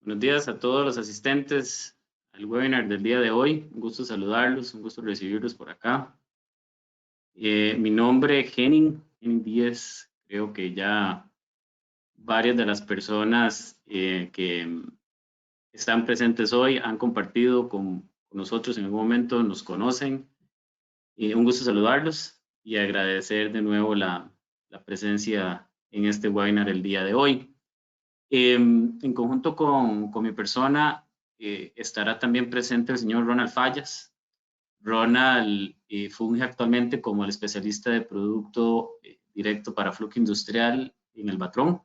Buenos días a todos los asistentes al webinar del día de hoy. Un gusto saludarlos, un gusto recibirlos por acá. Mi nombre es Henning Díez. Creo que ya varias de las personas que están presentes hoy han compartido con nosotros en algún momento, nos conocen. Un gusto saludarlos y agradecer de nuevo la presencia en este webinar el día de hoy. En conjunto con mi persona estará también presente el señor Ronald Fallas. Ronald funge actualmente como el especialista de producto directo para flujo industrial en el Batrón.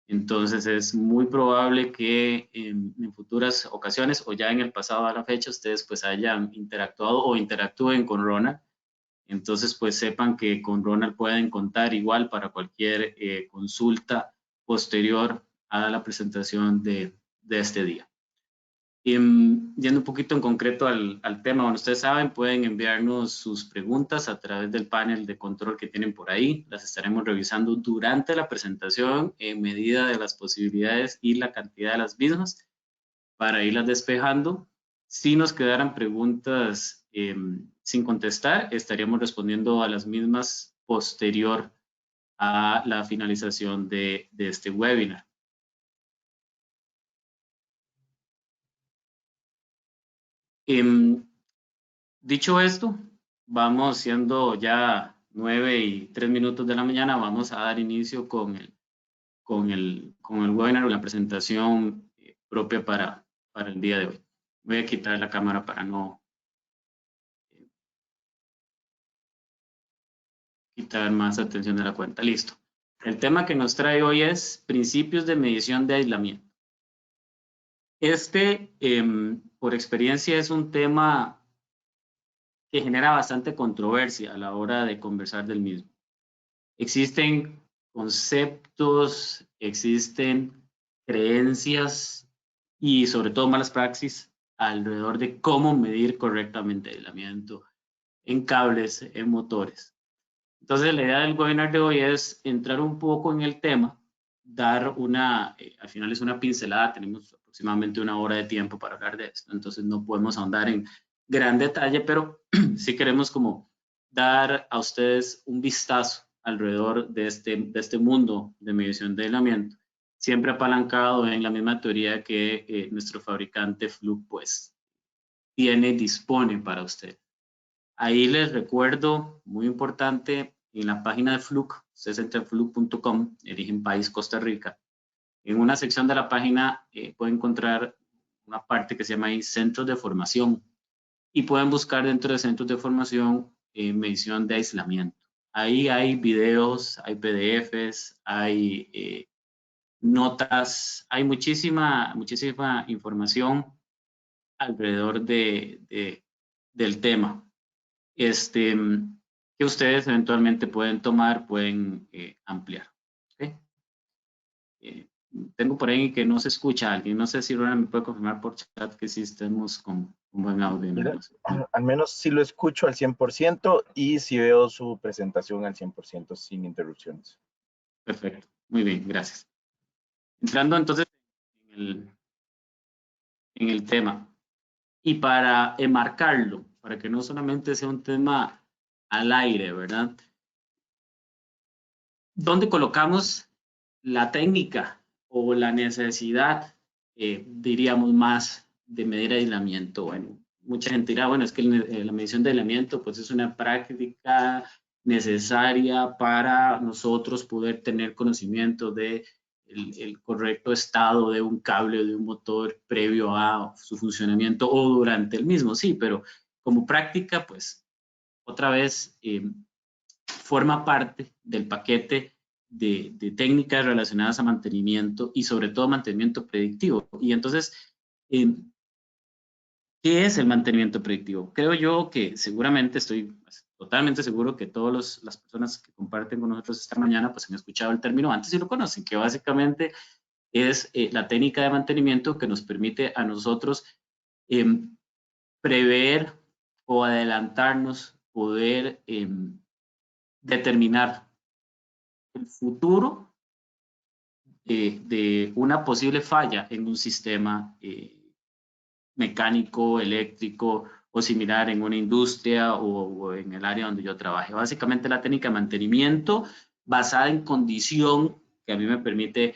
Entonces es muy probable que en futuras ocasiones o ya en el pasado a la fecha ustedes pues hayan interactuado o interactúen con Ronald. Entonces pues sepan que con Ronald pueden contar igual para cualquier consulta posterior a la presentación de este día. Yendo un poquito en concreto al tema, bueno, ustedes saben, pueden enviarnos sus preguntas a través del panel de control que tienen por ahí. Las estaremos revisando durante la presentación en medida de las posibilidades y la cantidad de las mismas para irlas despejando. Si nos quedaran preguntas sin contestar, estaríamos respondiendo a las mismas posterior a la finalización de este webinar. Dicho esto, vamos siendo ya 9:03 de la mañana, vamos a dar inicio con el webinar o la presentación propia para el día de hoy. Voy a quitar la cámara para no quitar más atención de la cuenta. Listo. El tema que nos trae hoy es principios de medición de aislamiento. Por experiencia, es un tema que genera bastante controversia a la hora de conversar del mismo. Existen conceptos, existen creencias y sobre todo malas praxis alrededor de cómo medir correctamente el aislamiento en cables, en motores. Entonces la idea del webinar de hoy es entrar un poco en el tema, dar al final es una pincelada, tenemos aproximadamente 1 hora de tiempo para hablar de esto, entonces no podemos ahondar en gran detalle, pero sí queremos como dar a ustedes un vistazo alrededor de este mundo de medición de aislamiento, siempre apalancado en la misma teoría que nuestro fabricante Fluke pues dispone para usted. Ahí les recuerdo, muy importante, en la página de Fluke, ustedes entran en fluke.com, eligen país Costa Rica. En una sección de la página pueden encontrar una parte que se llama ahí Centros de Formación y pueden buscar dentro de Centros de Formación medición de aislamiento. Ahí hay videos, hay PDFs, hay notas, hay muchísima información alrededor del tema. Que ustedes eventualmente pueden tomar, pueden ampliar. ¿Okay? Tengo por ahí que no se escucha a alguien. No sé si Ronald me puede confirmar por chat que sí estemos con buen audio. ¿No? Al menos sí lo escucho al 100% y sí veo su presentación al 100% sin interrupciones. Perfecto. Muy bien, gracias. Entrando entonces en el tema. Y para enmarcarlo, para que no solamente sea un tema al aire, ¿verdad? ¿Dónde colocamos la técnica o la necesidad, diríamos más, de medir aislamiento? Bueno, mucha gente dirá, bueno, es que la medición de aislamiento pues es una práctica necesaria para nosotros poder tener conocimiento de el correcto estado de un cable o de un motor previo a su funcionamiento o durante el mismo. Sí, pero como práctica, pues otra vez forma parte del paquete de técnicas relacionadas a mantenimiento y sobre todo mantenimiento predictivo. Y entonces, ¿qué es el mantenimiento predictivo? Creo yo que seguramente, estoy totalmente seguro que todas las personas que comparten con nosotros esta mañana pues han escuchado el término antes y lo conocen, que básicamente es la técnica de mantenimiento que nos permite a nosotros prever o adelantarnos, poder determinar el futuro de una posible falla en un sistema mecánico, eléctrico o similar en una industria o en el área donde yo trabaje. Básicamente la técnica de mantenimiento basada en condición que a mí me permite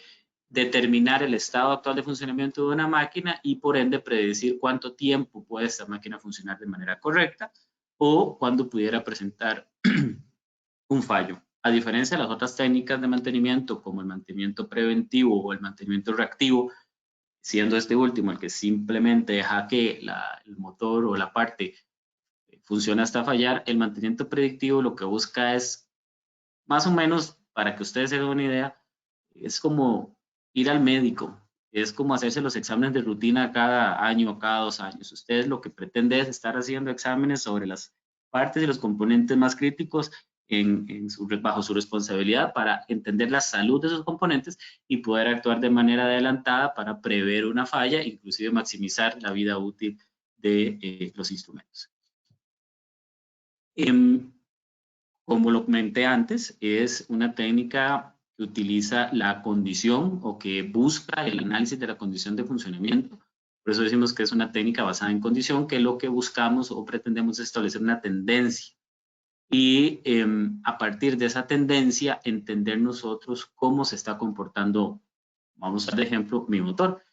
determinar el estado actual de funcionamiento de una máquina y por ende predecir cuánto tiempo puede esta máquina funcionar de manera correcta o cuándo pudiera presentar un fallo. A diferencia de las otras técnicas de mantenimiento como el mantenimiento preventivo o el mantenimiento reactivo, siendo este último el que simplemente deja que el motor o la parte funcione hasta fallar, el mantenimiento predictivo lo que busca es, más o menos, para que ustedes se den una idea, es como ir al médico, es como hacerse los exámenes de rutina cada año o cada 2 años. Ustedes lo que pretenden es estar haciendo exámenes sobre las partes y los componentes más críticos bajo su responsabilidad para entender la salud de esos componentes y poder actuar de manera adelantada para prever una falla, inclusive maximizar la vida útil de los instrumentos. Como lo comenté antes, es una técnica que utiliza la condición o que busca el análisis de la condición de funcionamiento. Por eso decimos que es una técnica basada en condición, que lo que buscamos o pretendemos es establecer una tendencia. Y a partir de esa tendencia, entender nosotros cómo se está comportando, vamos a dar de ejemplo, mi motor.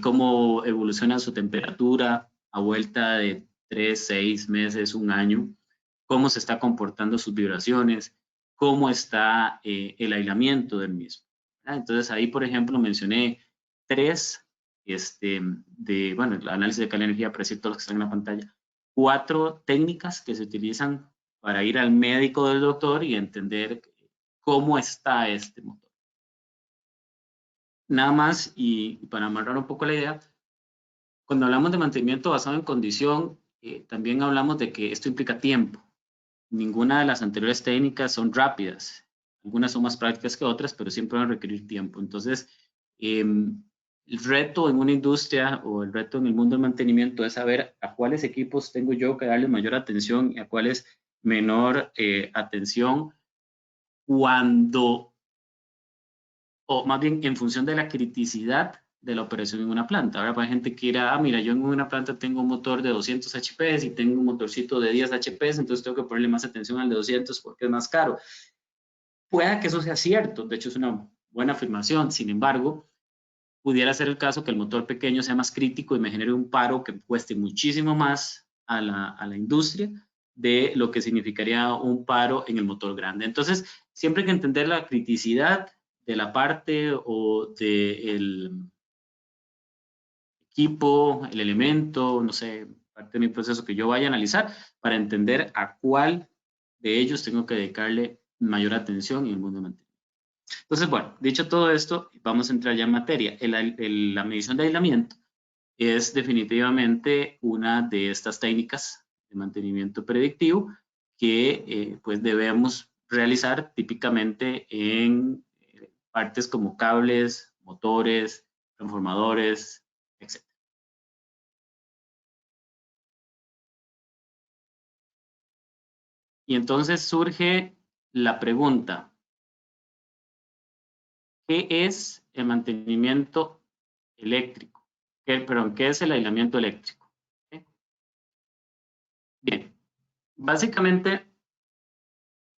Cómo evoluciona su temperatura a vuelta de 3, 6 meses, un año, cómo se está comportando sus vibraciones, cómo está el aislamiento del mismo. Entonces ahí, por ejemplo, mencioné 3 bueno, el análisis de calidad de energía, para decir todos los que están en la pantalla, 4 técnicas que se utilizan para ir al médico del doctor y entender cómo está este motor. Nada más, y para amarrar un poco la idea, cuando hablamos de mantenimiento basado en condición, también hablamos de que esto implica tiempo. Ninguna de las anteriores técnicas son rápidas. Algunas son más prácticas que otras, pero siempre van a requerir tiempo. Entonces, el reto en una industria o el reto en el mundo del mantenimiento es saber a cuáles equipos tengo yo que darle mayor atención y a cuáles menor atención cuando, o más bien en función de la criticidad de la operación en una planta. Ahora, para gente que dirá, mira, yo en una planta tengo un motor de 200 HP y tengo un motorcito de 10 HP, entonces tengo que ponerle más atención al de 200 porque es más caro. Pueda que eso sea cierto, de hecho es una buena afirmación, sin embargo, pudiera ser el caso que el motor pequeño sea más crítico y me genere un paro que cueste muchísimo más a la industria de lo que significaría un paro en el motor grande. Entonces, siempre hay que entender la criticidad de la parte o del equipo, el elemento, no sé, parte de mi proceso que yo vaya a analizar para entender a cuál de ellos tengo que dedicarle mayor atención en el mundo del mantenimiento. Entonces, bueno, dicho todo esto, vamos a entrar ya en materia. La medición de aislamiento es definitivamente una de estas técnicas de mantenimiento predictivo que pues debemos realizar típicamente en partes como cables, motores, transformadores, etc. Y entonces surge la pregunta, ¿qué es el mantenimiento eléctrico? Perdón, ¿qué es el aislamiento eléctrico? ¿Sí? Bien, básicamente,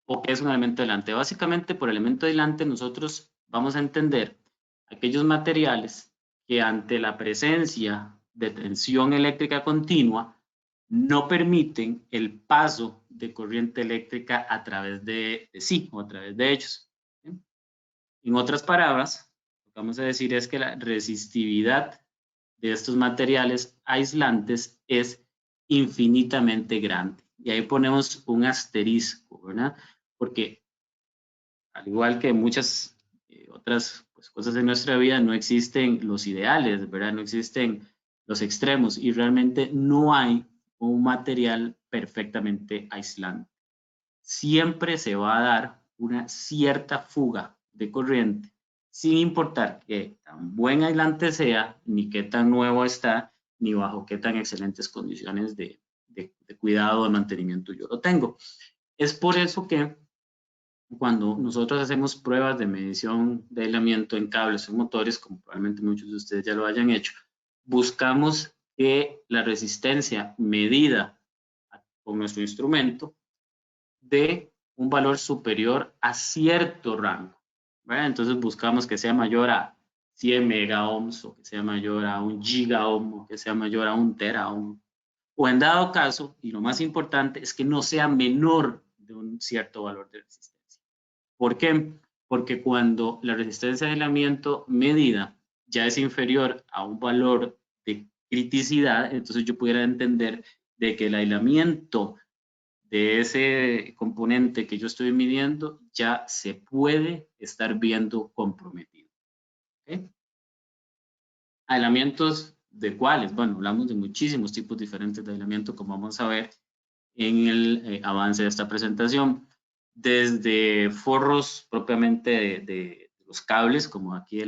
¿o qué es un elemento aislante? Básicamente, por elemento aislante nosotros vamos a entender aquellos materiales que ante la presencia de tensión eléctrica continua no permiten el paso de corriente eléctrica a través de sí o a través de ellos. ¿Sí? En otras palabras, lo que vamos a decir es que la resistividad de estos materiales aislantes es infinitamente grande. Y ahí ponemos un asterisco, ¿verdad? Porque al igual que muchas otras pues, cosas en nuestra vida, no existen los ideales, ¿verdad? No existen los extremos y realmente no hay un material perfectamente aislante. Siempre se va a dar una cierta fuga de corriente, sin importar qué tan buen aislante sea, ni qué tan nuevo está, ni bajo qué tan excelentes condiciones de cuidado, de mantenimiento yo lo tengo. Es por eso que cuando nosotros hacemos pruebas de medición de aislamiento en cables o en motores, como probablemente muchos de ustedes ya lo hayan hecho, buscamos que la resistencia medida con nuestro instrumento dé un valor superior a cierto rango, ¿verdad? Entonces buscamos que sea mayor a 100 megaohms, o que sea mayor a 1 gigaohm, o que sea mayor a 1 teraohm. O en dado caso, y lo más importante, es que no sea menor de un cierto valor de resistencia. ¿Por qué? Porque cuando la resistencia de aislamiento medida ya es inferior a un valor de criticidad, entonces yo pudiera entender de que el aislamiento de ese componente que yo estoy midiendo ya se puede estar viendo comprometido. ¿Okay? Aislamientos de cuáles? Bueno, hablamos de muchísimos tipos diferentes de aislamiento, como vamos a ver en el avance de esta presentación. Desde forros propiamente de los cables, como aquí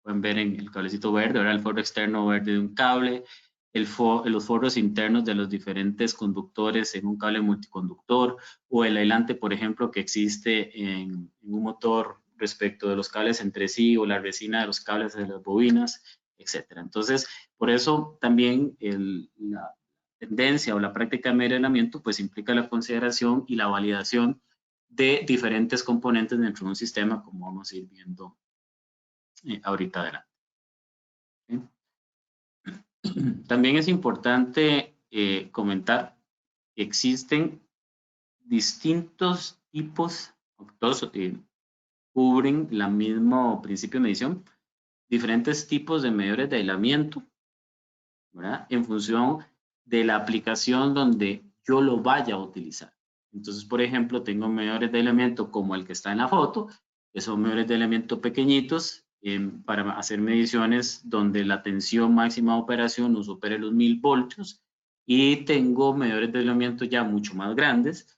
pueden ver en el cablecito verde, ahora el forro externo verde de un cable, los forros internos de los diferentes conductores en un cable multiconductor, o el aislante, por ejemplo, que existe en un motor respecto de los cables entre sí, o la resina de los cables de las bobinas, etcétera. Entonces, por eso también la tendencia o la práctica de medir pues implica la consideración y la validación de diferentes componentes dentro de un sistema, como vamos a ir viendo ahorita adelante. ¿Sí? También es importante comentar que existen distintos tipos, todos cubren el mismo principio de medición, diferentes tipos de medidores de aislamiento, ¿verdad? En función de la aplicación donde yo lo vaya a utilizar. Entonces, por ejemplo, tengo medidores de aislamiento como el que está en la foto, que son medidores de aislamiento pequeñitos para hacer mediciones donde la tensión máxima de operación no supere los 1000 voltios, y tengo medidores de aislamiento ya mucho más grandes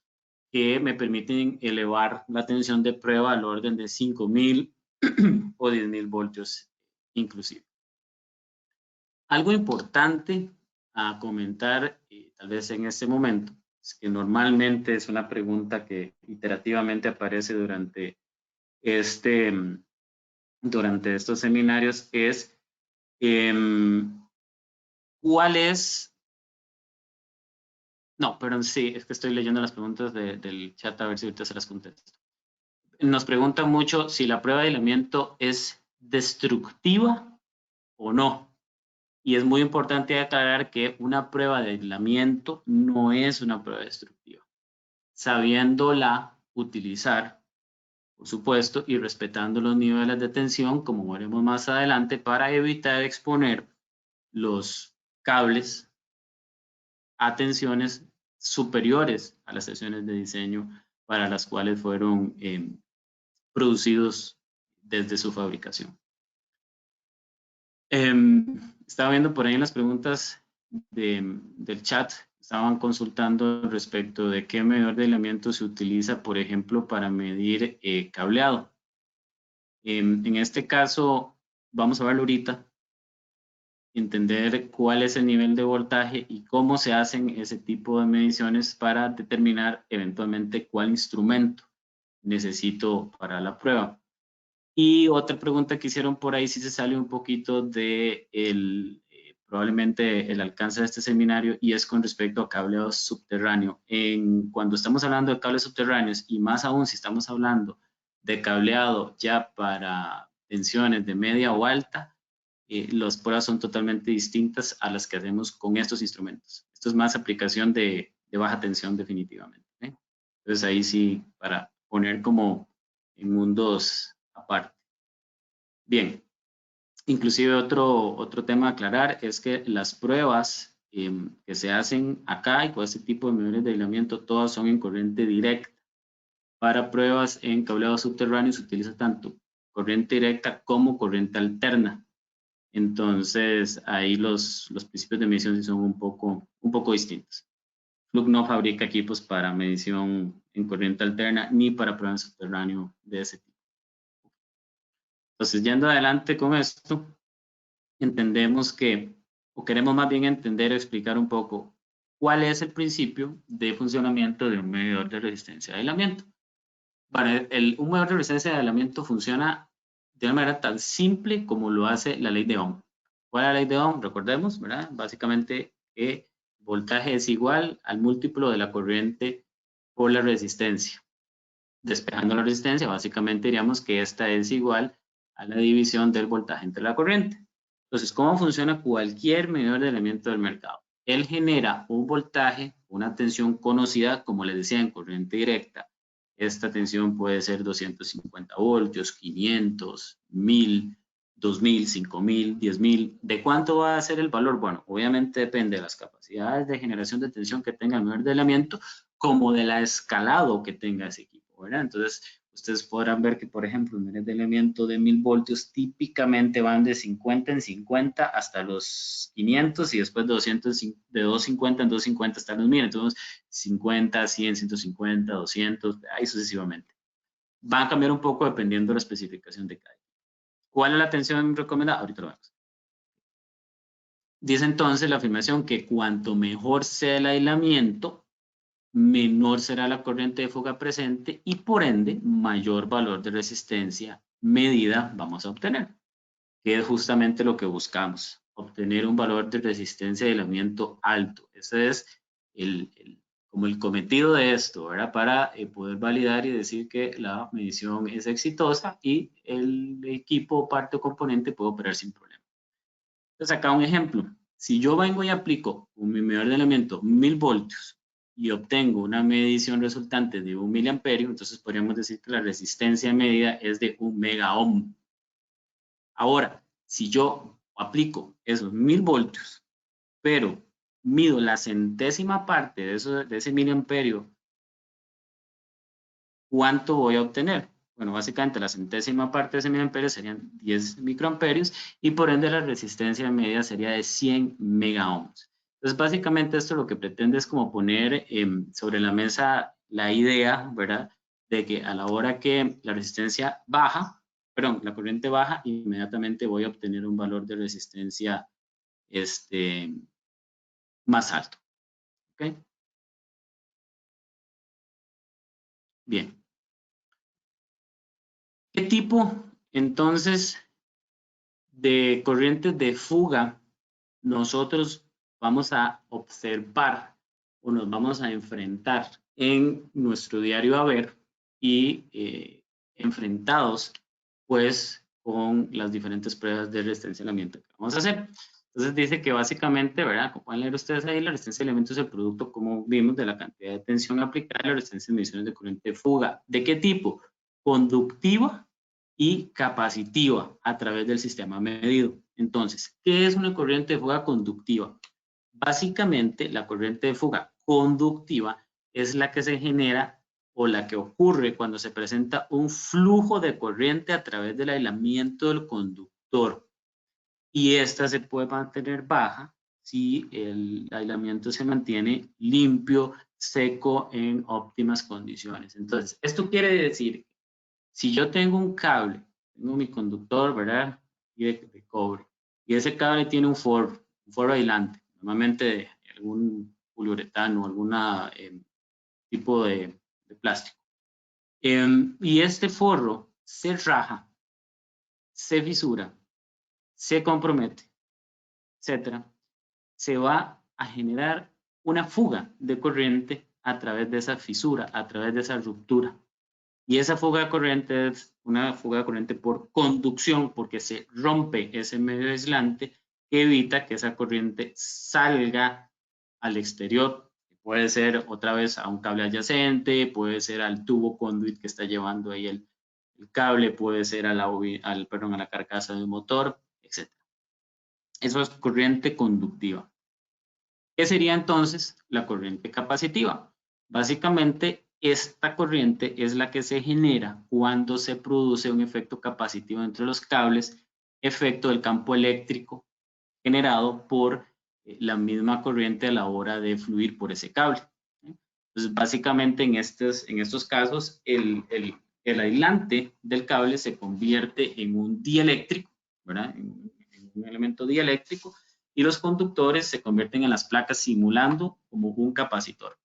que me permiten elevar la tensión de prueba al orden de 5000 o 10.000 voltios inclusive. Algo importante a comentar, tal vez en este momento, es que normalmente es una pregunta que iterativamente aparece durante estos seminarios, es ¿cuál es? No, pero sí, es que estoy leyendo las preguntas del chat a ver si ahorita se las contesto. Nos pregunta mucho si la prueba de aislamiento es destructiva o no. Y es muy importante aclarar que una prueba de aislamiento no es una prueba destructiva, sabiéndola utilizar, por supuesto, y respetando los niveles de tensión, como veremos más adelante, para evitar exponer los cables a tensiones superiores a las tensiones de diseño para las cuales fueron producidos desde su fabricación. Estaba viendo por ahí en las preguntas del chat, estaban consultando respecto de qué medidor de aislamiento se utiliza, por ejemplo, para medir cableado. En este caso, vamos a verlo ahorita, entender cuál es el nivel de voltaje y cómo se hacen ese tipo de mediciones para determinar eventualmente cuál instrumento necesito para la prueba. Y otra pregunta que hicieron por ahí, si se sale un poquito de probablemente el alcance de este seminario, y es con respecto a cableado subterráneo. Cuando estamos hablando de cables subterráneos, y más aún si estamos hablando de cableado ya para tensiones de media o alta, las pruebas son totalmente distintas a las que hacemos con estos instrumentos. Esto es más aplicación de baja tensión definitivamente. Entonces ahí sí, para poner como en mundos aparte. Bien, inclusive otro tema a aclarar es que las pruebas que se hacen acá y con este tipo de medidores de aislamiento, todas son en corriente directa. Para pruebas en cableado subterráneo se utiliza tanto corriente directa como corriente alterna. Entonces ahí los principios de medición son un poco distintos. Fluke no fabrica equipos para medición en corriente alterna ni para pruebas en subterráneo de ese tipo. Entonces, yendo adelante con esto, entendemos que, o queremos más bien entender o explicar un poco cuál es el principio de funcionamiento de un medidor de resistencia de aislamiento. Bueno, un medidor de resistencia de aislamiento funciona de una manera tan simple como lo hace la ley de Ohm. ¿Cuál es la ley de Ohm? Recordemos, ¿verdad? Básicamente que voltaje es igual al múltiplo de la corriente por la resistencia. Despejando la resistencia, básicamente diríamos que esta es igual a la división del voltaje entre la corriente. Entonces, ¿cómo funciona cualquier medidor de aislamiento del mercado? Él genera un voltaje, una tensión conocida, como les decía, en corriente directa. Esta tensión puede ser 250 voltios, 500, 1000, 2000, 5000, 10000. ¿De cuánto va a ser el valor? Bueno, obviamente depende de las capacidades de generación de tensión que tenga el medidor de aislamiento, como de la escalado que tenga ese equipo, ¿verdad? Entonces, ustedes podrán ver que, por ejemplo, un medidor de aislamiento de 1000 voltios típicamente van de 50 en 50 hasta los 500 y después de 250 en 250 hasta los 1000. Entonces, 50, 100, 150, 200, ahí sucesivamente. Va a cambiar un poco dependiendo de la especificación de cada. ¿Cuál es la tensión recomendada? Ahorita lo vemos. Dice entonces la afirmación que cuanto mejor sea el aislamiento, menor será la corriente de fuga presente y por ende mayor valor de resistencia medida vamos a obtener, que es justamente lo que buscamos, obtener un valor de resistencia de aislamiento alto. Ese es como el cometido de esto, ¿verdad? Para poder validar y decir que la medición es exitosa y el equipo, parte o componente puede operar sin problema. Entonces acá un ejemplo. Si yo vengo y aplico un medidor de aislamiento 1000 voltios y obtengo una medición resultante de 1 miliamperio, entonces podríamos decir que la resistencia medida es de 1 mega ohm. Ahora, si yo aplico esos 1000 voltios, pero mido la centésima parte de ese miliamperio, ¿cuánto voy a obtener? Bueno, básicamente la centésima parte de ese miliamperio serían 10 microamperios y por ende la resistencia media sería de 100 megaohms. Entonces, básicamente esto lo que pretende es como poner sobre la mesa la idea, ¿verdad? De que a la hora que la resistencia baja, perdón, la corriente baja, inmediatamente voy a obtener un valor de resistencia más alto. ¿Ok? Bien. ¿Qué tipo, entonces, de corrientes de fuga nosotros vamos a observar o nos vamos a enfrentar en nuestro diario haber y enfrentados pues con las diferentes pruebas de resistencia al ambiente que vamos a hacer? Entonces dice que básicamente, ¿verdad? Como pueden leer ustedes ahí, la resistencia al elemento es el producto, como vimos, de la cantidad de tensión aplicada y la resistencia de mediciones de corriente de fuga. ¿De qué tipo? Conductiva y capacitiva a través del sistema medido. Entonces, ¿qué es una corriente de fuga conductiva? Básicamente, la corriente de fuga conductiva es la que se genera o la que ocurre cuando se presenta un flujo de corriente a través del aislamiento del conductor. Y esta se puede mantener baja si el aislamiento se mantiene limpio, seco, en óptimas condiciones. Entonces, esto quiere decir, si yo tengo un cable, tengo mi conductor, ¿verdad? Y de cobre, y ese cable tiene un forro aislante, normalmente de algún poliuretano, algún tipo de plástico. Y este forro se raja, se fisura, se compromete, etcétera, se va a generar una fuga de corriente a través de esa fisura, a través de esa ruptura. Y esa fuga de corriente es una fuga de corriente por conducción, porque se rompe ese medio aislante que evita que esa corriente salga al exterior. Puede ser otra vez a un cable adyacente, puede ser al tubo conduit que está llevando ahí el cable, puede ser a la carcasa del motor, etc. Eso es corriente conductiva. ¿Qué sería entonces la corriente capacitiva? Básicamente, esta corriente es la que se genera cuando se produce un efecto capacitivo entre los cables, efecto del campo eléctrico generado por la misma corriente a la hora de fluir por ese cable. Entonces, básicamente en estos casos, el aislante del cable se convierte en un dieléctrico, ¿verdad? En un elemento dieléctrico, y los conductores se convierten en las placas simulando como un capacitor.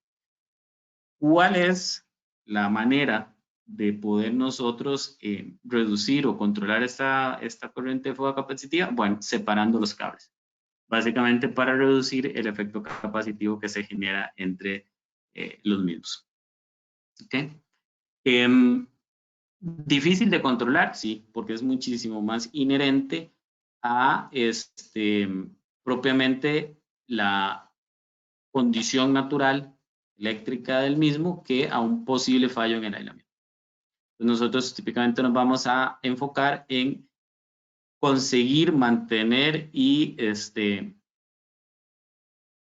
¿Cuál es la manera de poder nosotros reducir o controlar esta corriente de fuga capacitiva? Bueno, separando los cables. Básicamente para reducir el efecto capacitivo que se genera entre los mismos. ¿Okay? Difícil de controlar, sí, porque es muchísimo más inherente a propiamente la condición natural eléctrica del mismo que a un posible fallo en el aislamiento. Entonces nosotros típicamente nos vamos a enfocar en conseguir mantener y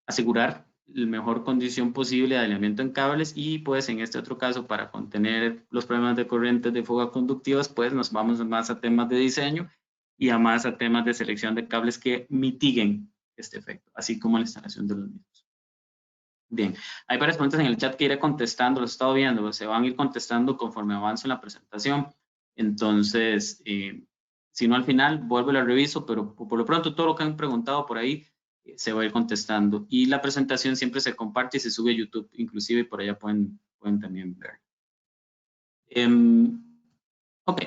asegurar la mejor condición posible de aislamiento en cables, y pues en este otro caso, para contener los problemas de corrientes de fuga conductivas, pues nos vamos más a temas de diseño y a más a temas de selección de cables que mitiguen este efecto, así como la instalación de los mismos. Bien, hay varias preguntas en el chat que iré contestando, los he estado viendo, se van a ir contestando conforme avance en la presentación. Entonces, si no al final, vuelvo y la reviso, pero por lo pronto todo lo que han preguntado por ahí se va a ir contestando. Y la presentación siempre se comparte y se sube a YouTube, inclusive por allá pueden también ver. Ok.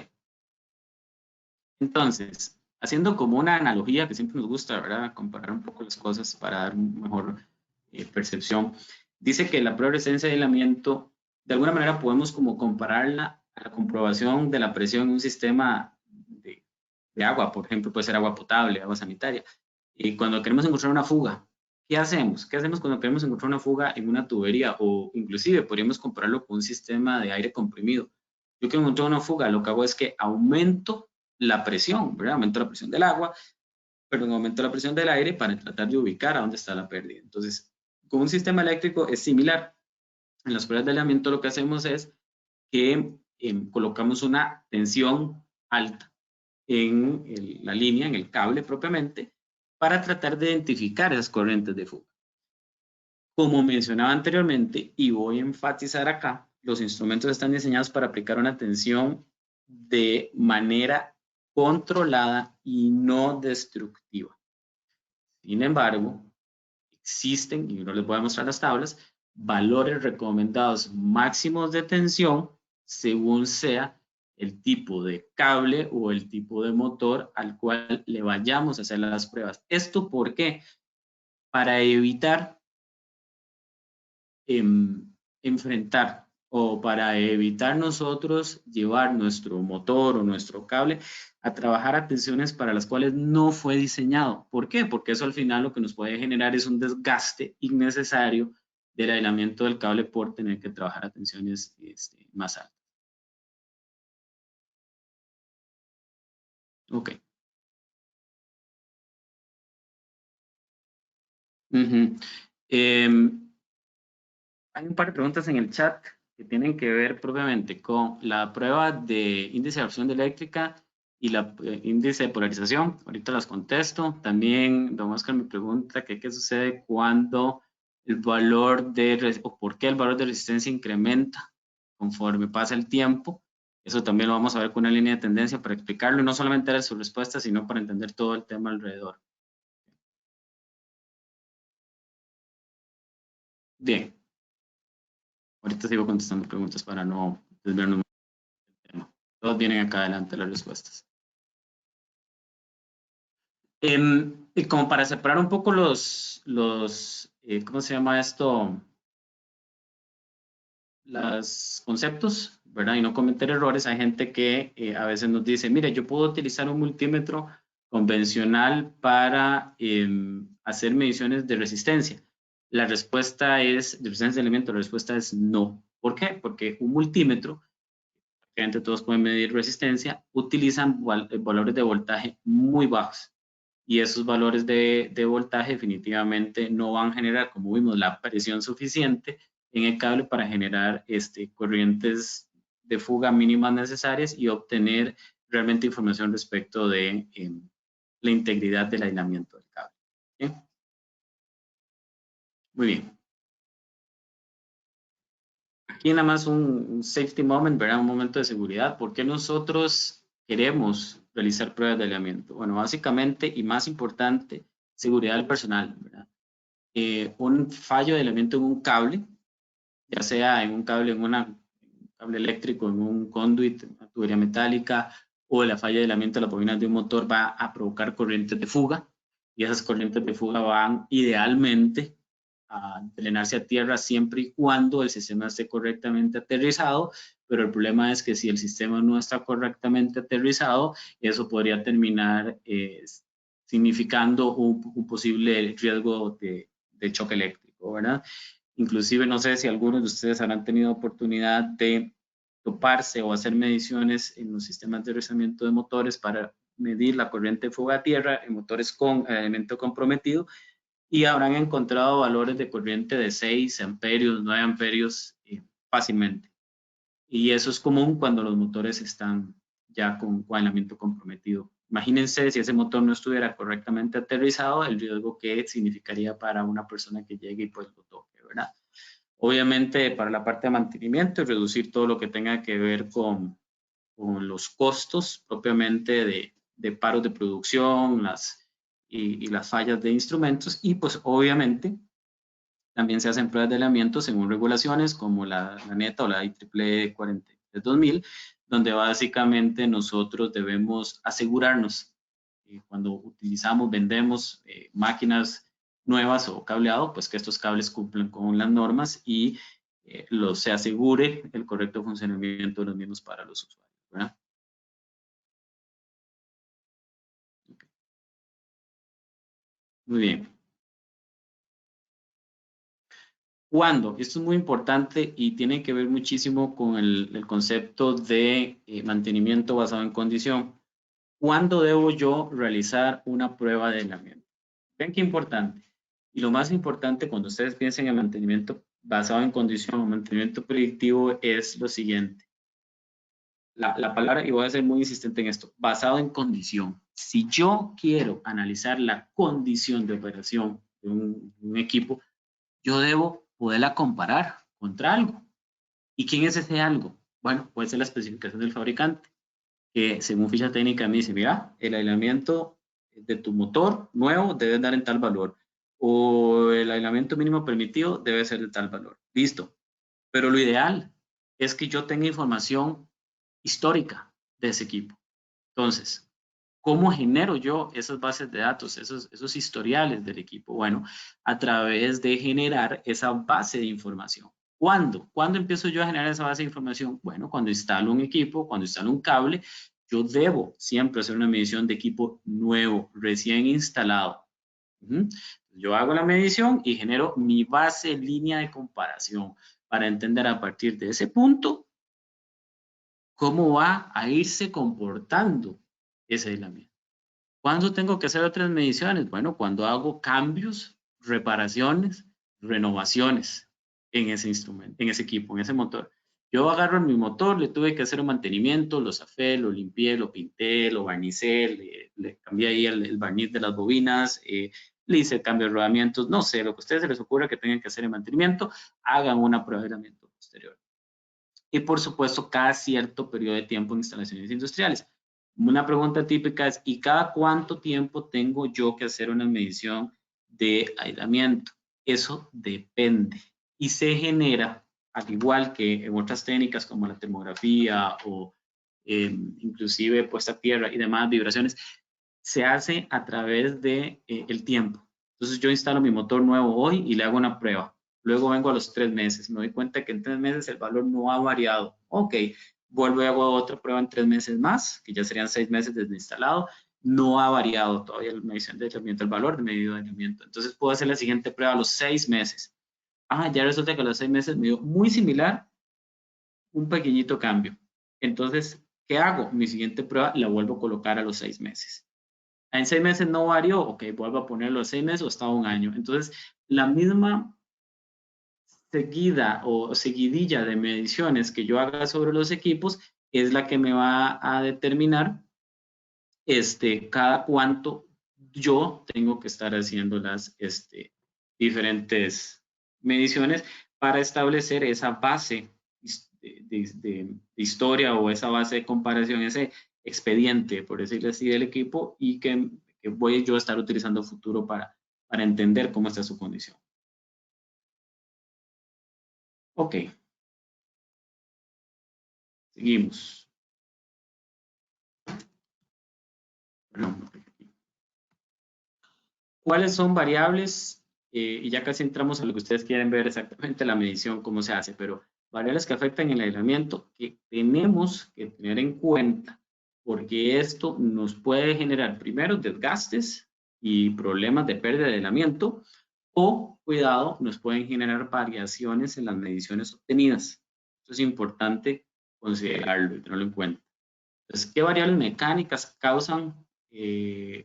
Entonces, haciendo como una analogía que siempre nos gusta, ¿verdad? Comparar un poco las cosas para dar mejor percepción. Dice que la prueba de resistencia de aislamiento, de alguna manera podemos como compararla a la comprobación de la presión en un sistema de agua, por ejemplo, puede ser agua potable, agua sanitaria. Y cuando queremos encontrar una fuga, ¿qué hacemos? ¿Qué hacemos cuando queremos encontrar una fuga en una tubería? O inclusive podríamos compararlo con un sistema de aire comprimido. Yo quiero encontrar una fuga, lo que hago es que aumento la presión, ¿verdad? Aumento la presión del agua, pero aumento la presión del aire para tratar de ubicar a dónde está la pérdida. Entonces, con un sistema eléctrico es similar. En las pruebas de aislamiento lo que hacemos es que colocamos una tensión alta en la línea, en el cable propiamente, para tratar de identificar esas corrientes de fuga. Como mencionaba anteriormente, y voy a enfatizar acá, los instrumentos están diseñados para aplicar una tensión de manera controlada y no destructiva. Sin embargo, existen, y no les voy a mostrar las tablas, valores recomendados máximos de tensión según sea el tipo de cable o el tipo de motor al cual le vayamos a hacer las pruebas. ¿Esto por qué? Para evitar enfrentar o para evitar nosotros llevar nuestro motor o nuestro cable a trabajar a tensiones para las cuales no fue diseñado. ¿Por qué? Porque eso al final lo que nos puede generar es un desgaste innecesario del aislamiento del cable por tener que trabajar a tensiones más altas. Ok. Hay un par de preguntas en el chat que tienen que ver propiamente con la prueba de índice de absorción eléctrica y la índice de polarización. Ahorita las contesto. También don Oscar me pregunta que qué sucede cuando el valor o por qué el valor de resistencia incrementa conforme pasa el tiempo. Eso también lo vamos a ver con una línea de tendencia para explicarlo, y no solamente dar su respuesta, sino para entender todo el tema alrededor. Bien. Ahorita sigo contestando preguntas para no desviarnos mucho del tema. Todos vienen acá adelante las respuestas. Y como para separar un poco ¿cómo se llama esto? Los conceptos, ¿verdad? Y no cometer errores. Hay gente que a veces nos dice, mire, yo puedo utilizar un multímetro convencional para hacer mediciones de resistencia. La respuesta es, de resistencia de elemento, la respuesta es no. ¿Por qué? Porque un multímetro, prácticamente todos pueden medir resistencia, utilizan valores de voltaje muy bajos. Y esos valores de voltaje definitivamente no van a generar, como vimos, la presión suficiente en el cable para generar corrientes de fuga mínimas necesarias y obtener realmente información respecto de la integridad del aislamiento del cable. ¿Sí? Muy bien. Aquí nada más un safety moment, ¿verdad? Un momento de seguridad. ¿Por qué nosotros queremos realizar pruebas de aislamiento? Bueno, básicamente y más importante, seguridad del personal, ¿verdad? Un fallo de aislamiento en un cable, ya sea en un cable cable eléctrico en un conduit, una tubería metálica, o la falla de aislamiento de las bobinas de un motor va a provocar corrientes de fuga, y esas corrientes de fuga van idealmente a drenarse a tierra siempre y cuando el sistema esté correctamente aterrizado, pero el problema es que si el sistema no está correctamente aterrizado, eso podría terminar significando un posible riesgo de choque eléctrico, ¿verdad? Inclusive no sé si algunos de ustedes habrán tenido oportunidad de toparse o hacer mediciones en los sistemas de deslizamiento de motores para medir la corriente de fuga a tierra en motores con elemento comprometido, y habrán encontrado valores de corriente de 6 amperios, 9 amperios fácilmente. Y eso es común cuando los motores están ya con aislamiento comprometido. Imagínense si ese motor no estuviera correctamente aterrizado, el riesgo que significaría para una persona que llegue y pues lo toque, ¿verdad? Obviamente para la parte de mantenimiento y reducir todo lo que tenga que ver con los costos propiamente de paros de producción, y las fallas de instrumentos, y pues obviamente también se hacen pruebas de aislamiento según regulaciones como la NETA o la IEEE 43-2000, donde básicamente nosotros debemos asegurarnos cuando utilizamos, vendemos máquinas nuevas o cableado, pues que estos cables cumplan con las normas y se asegure el correcto funcionamiento de los mismos para los usuarios, ¿verdad? Okay. Muy bien. ¿Cuándo? Esto es muy importante y tiene que ver muchísimo con el concepto de mantenimiento basado en condición. ¿Cuándo debo yo realizar una prueba de aislamiento? Vean qué importante. Y lo más importante cuando ustedes piensen en mantenimiento basado en condición o mantenimiento predictivo es lo siguiente. La palabra, y voy a ser muy insistente en esto, basado en condición. Si yo quiero analizar la condición de operación de un equipo, yo debo poderla comparar contra algo. ¿Y quién es ese algo? Bueno, puede ser la especificación del fabricante, que según ficha técnica me dice, mira, el aislamiento de tu motor nuevo debe dar en tal valor, o el aislamiento mínimo permitido debe ser de tal valor. Listo. Pero lo ideal es que yo tenga información histórica de ese equipo. Entonces, ¿cómo genero yo esas bases de datos, esos historiales del equipo? Bueno, a través de generar esa base de información. ¿Cuándo? ¿Cuándo empiezo yo a generar esa base de información? Bueno, cuando instalo un equipo, cuando instalo un cable, yo debo siempre hacer una medición de equipo nuevo, recién instalado. Yo hago la medición y genero mi base línea de comparación para entender a partir de ese punto cómo va a irse comportando ese aislamiento. ¿Cuándo tengo que hacer otras mediciones? Bueno, cuando hago cambios, reparaciones, renovaciones en ese instrumento, en ese equipo, en ese motor. Yo agarro mi motor, le tuve que hacer un mantenimiento, lo zafé, lo limpié, lo pinté, lo barnicé, le cambié ahí el barniz de las bobinas, le hice el cambio de rodamientos, no sé, lo que a ustedes se les ocurra que tengan que hacer en mantenimiento, hagan una prueba de aislamiento posterior. Y por supuesto, cada cierto periodo de tiempo en instalaciones industriales. Una pregunta típica es, ¿y cada cuánto tiempo tengo yo que hacer una medición de aislamiento? Eso depende y se genera, al igual que en otras técnicas como la termografía o inclusive puesta a tierra y demás vibraciones, se hace a través de el tiempo. Entonces yo instalo mi motor nuevo hoy y le hago una prueba. Luego vengo a los 3 meses, me doy cuenta que en 3 meses el valor no ha variado. Ok, vuelvo y hago otra prueba en 3 meses más, que ya serían 6 meses desde instalado. No ha variado todavía la medición de aislamiento, el valor de medida de aislamiento. Entonces puedo hacer la siguiente prueba a los 6 meses. Ya resulta que a los 6 meses me dio muy similar, un pequeñito cambio. Entonces, ¿qué hago? Mi siguiente prueba la vuelvo a colocar a los 6 meses. En 6 meses no varió, ok, vuelvo a ponerlo a 6 meses o hasta un año. Entonces, la misma seguida o seguidilla de mediciones que yo haga sobre los equipos es la que me va a determinar cada cuánto yo tengo que estar haciendo las diferentes mediciones para establecer esa base de historia o esa base de comparación, ese expediente, por decirlo así, del equipo y que voy yo a estar utilizando futuro para entender cómo está su condición. Ok. Seguimos. ¿Cuáles son variables? Y ya casi entramos a lo que ustedes quieren ver exactamente la medición, cómo se hace, pero variables que afectan el aislamiento que tenemos que tener en cuenta, porque esto nos puede generar primero desgastes y problemas de pérdida de aislamiento, o, cuidado, nos pueden generar variaciones en las mediciones obtenidas. Esto es importante considerarlo y tenerlo en cuenta. Entonces, ¿qué variables mecánicas causan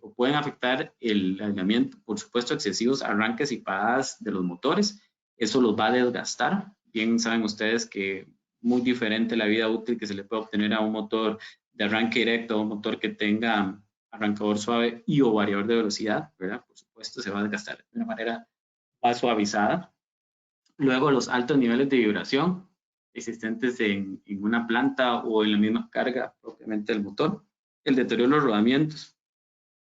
o pueden afectar el aislamiento? Por supuesto, excesivos arranques y paradas de los motores. Eso los va a desgastar. Bien saben ustedes que muy diferente la vida útil que se le puede obtener a un motor de arranque directo, a un motor que tenga arrancador suave y o variador de velocidad, ¿verdad? Por supuesto, se va a desgastar de una manera más suavizada. Luego, los altos niveles de vibración existentes en una planta o en la misma carga propiamente del motor. El deterioro de los rodamientos.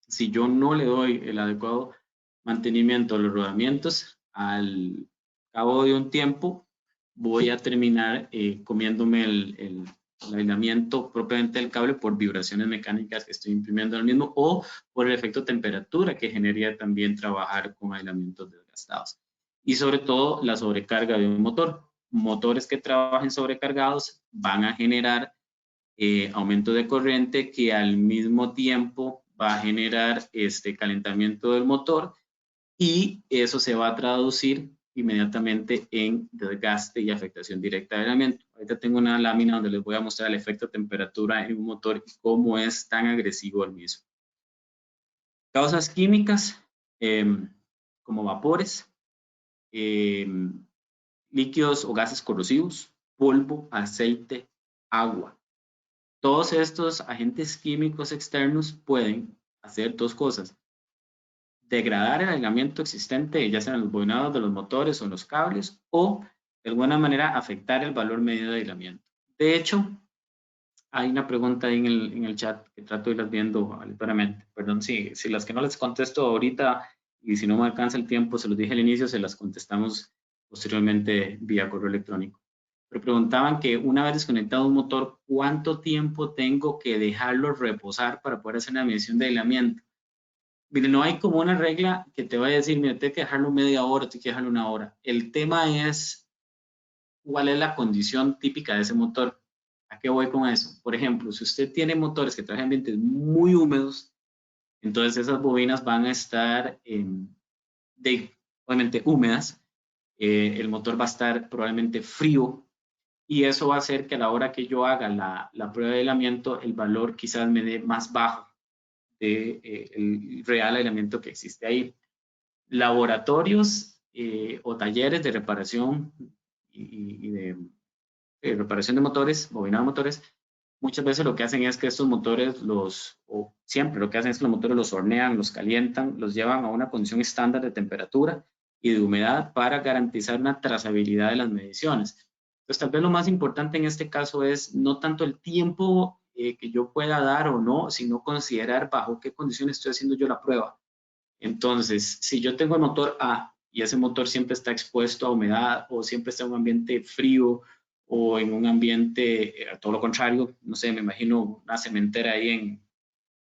Si yo no le doy el adecuado mantenimiento a los rodamientos, al cabo de un tiempo voy a terminar comiéndome el aislamiento propiamente del cable por vibraciones mecánicas que estoy imprimiendo al mismo o por el efecto temperatura que generaría también trabajar con aislamientos desgastados. Y sobre todo la sobrecarga de un motor. Motores que trabajen sobrecargados van a generar aumento de corriente que al mismo tiempo va a generar calentamiento del motor y eso se va a traducir inmediatamente en desgaste y afectación directa del aislamiento. Ahorita tengo una lámina donde les voy a mostrar el efecto temperatura en un motor y cómo es tan agresivo el mismo. Causas químicas como vapores, líquidos o gases corrosivos, polvo, aceite, agua. Todos estos agentes químicos externos pueden hacer dos cosas: degradar el aislamiento existente, ya sea en los bobinados de los motores o en los cables, o de alguna manera afectar el valor medido de aislamiento. De hecho, hay una pregunta ahí en el chat que trato de irlas viendo aleatoriamente. Perdón, si las que no les contesto ahorita y si no me alcanza el tiempo, se los dije al inicio, se las contestamos posteriormente vía correo electrónico. Pero preguntaban que una vez desconectado un motor, ¿cuánto tiempo tengo que dejarlo reposar para poder hacer una medición de aislamiento? Mire, no hay como una regla que te vaya a decir, mire, tengo que dejarlo media hora, tengo que dejarlo una hora. El tema es cuál es la condición típica de ese motor. ¿A qué voy con eso? Por ejemplo, si usted tiene motores que traen ambientes muy húmedos, entonces esas bobinas van a estar obviamente húmedas, el motor va a estar probablemente frío y eso va a hacer que a la hora que yo haga la prueba de aislamiento, el valor quizás me dé más bajo del real aislamiento que existe ahí. Laboratorios o talleres de reparación y de reparación de motores, bobinado de motores, muchas veces lo que hacen es que estos motores o siempre lo que hacen es que los motores los hornean, los calientan, los llevan a una condición estándar de temperatura y de humedad para garantizar una trazabilidad de las mediciones. Entonces, tal vez lo más importante en este caso es no tanto el tiempo que yo pueda dar o no, sino considerar bajo qué condiciones estoy haciendo yo la prueba. Entonces, si yo tengo el motor A y ese motor siempre está expuesto a humedad o siempre está en un ambiente frío o en un ambiente, todo lo contrario, no sé, me imagino una cementera ahí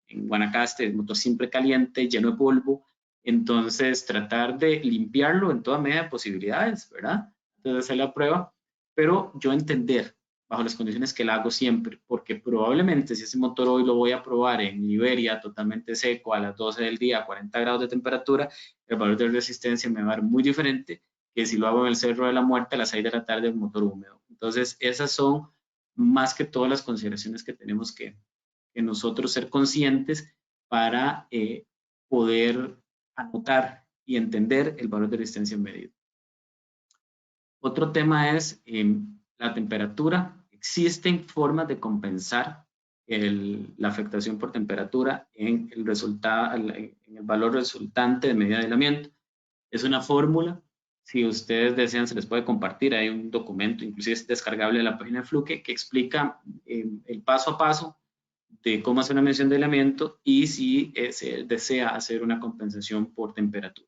en Guanacaste, el motor siempre caliente, lleno de polvo, entonces tratar de limpiarlo en toda medida de posibilidades, ¿verdad? Entonces hacer la prueba, pero yo entender bajo las condiciones que la hago siempre, porque probablemente si ese motor hoy lo voy a probar en Liberia totalmente seco a las 12 del día, a 40 grados de temperatura, el valor de resistencia me va a dar muy diferente que si lo hago en el Cerro de la Muerte a las 6 de la tarde, el motor húmedo. Entonces, esas son más que todas las consideraciones que tenemos que nosotros ser conscientes para poder anotar y entender el valor de resistencia medido. Otro tema es la temperatura. Existen formas de compensar la afectación por temperatura en el valor resultante de medida de aislamiento. Es una fórmula. Si ustedes desean, se les puede compartir. Hay un documento, inclusive es descargable de la página de Fluke, que explica el paso a paso de cómo hacer una medición de aislamiento y si se desea hacer una compensación por temperatura.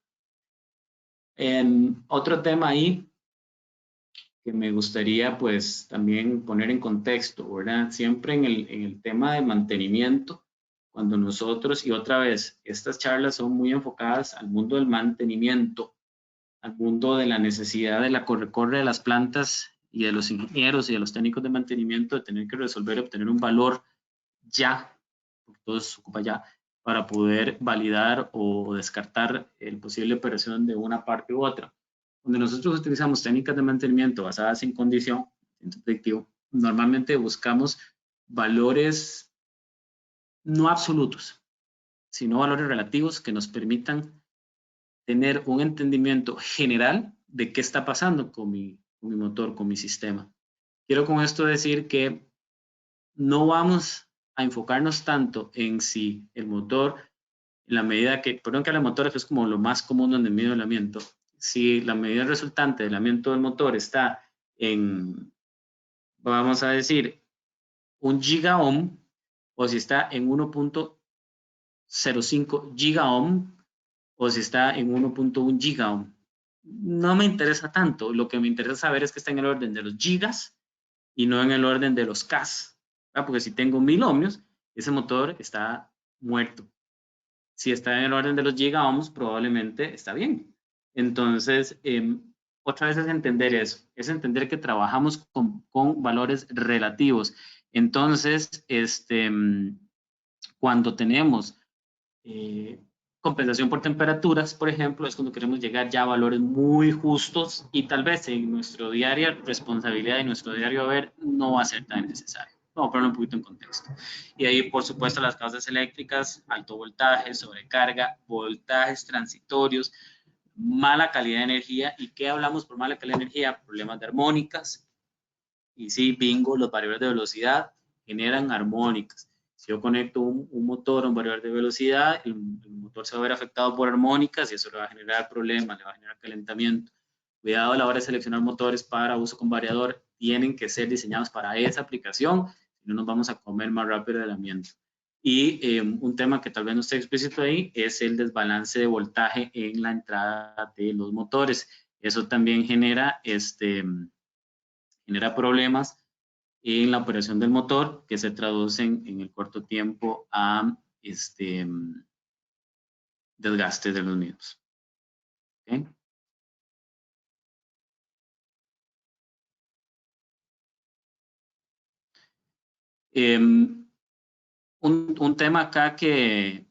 Otro tema ahí que me gustaría pues también poner en contexto, ¿verdad? Siempre en el tema de mantenimiento, cuando nosotros, y otra vez, estas charlas son muy enfocadas al mundo del mantenimiento, al mundo de la necesidad de la corre-corre de las plantas y de los ingenieros y de los técnicos de mantenimiento de tener que resolver y obtener un valor ya, porque todo se ocupa ya, para poder validar o descartar el posible operación de una parte u otra. Cuando nosotros utilizamos técnicas de mantenimiento basadas en condición, predictivo, normalmente buscamos valores no absolutos, sino valores relativos que nos permitan tener un entendimiento general de qué está pasando con mi motor, con mi sistema. Quiero con esto decir que no vamos a enfocarnos tanto en si el motor, en la medida que, perdón que el motor es como lo más común en el medio del aislamiento, si la medida resultante del aislamiento del motor está en, vamos a decir, 1 gigaohm, o si está en 1.05 gigaohm, o si está en 1.1 gigaohm. No me interesa tanto. Lo que me interesa saber es que está en el orden de los gigas y no en el orden de los Ks. Porque si tengo 1000 ohmios, ese motor está muerto. Si está en el orden de los gigaohms, probablemente está bien. Entonces, otra vez es entender eso. Es entender que trabajamos con valores relativos. Entonces, cuando tenemos compensación por temperaturas, por ejemplo, es cuando queremos llegar ya a valores muy justos y tal vez en nuestro diaria responsabilidad y nuestro diario haber no va a ser tan necesario. Vamos a ponerlo un poquito en contexto. Y ahí, por supuesto, las causas eléctricas, alto voltaje, sobrecarga, voltajes transitorios, mala calidad de energía. ¿Y qué hablamos por mala calidad de energía? Problemas de armónicas. Y sí, bingo, los variadores de velocidad generan armónicas. Si yo conecto un motor a un variador de velocidad, el motor se va a ver afectado por armónicas y eso le va a generar problemas, le va a generar calentamiento. Cuidado a la hora de seleccionar motores para uso con variador, tienen que ser diseñados para esa aplicación, si no nos vamos a comer más rápido el ambiente. Y un tema que tal vez no esté explícito ahí es el desbalance de voltaje en la entrada de los motores. Eso también genera problemas en la operación del motor que se traducen en el corto tiempo a desgaste de los mismos. ¿Okay? Un tema acá que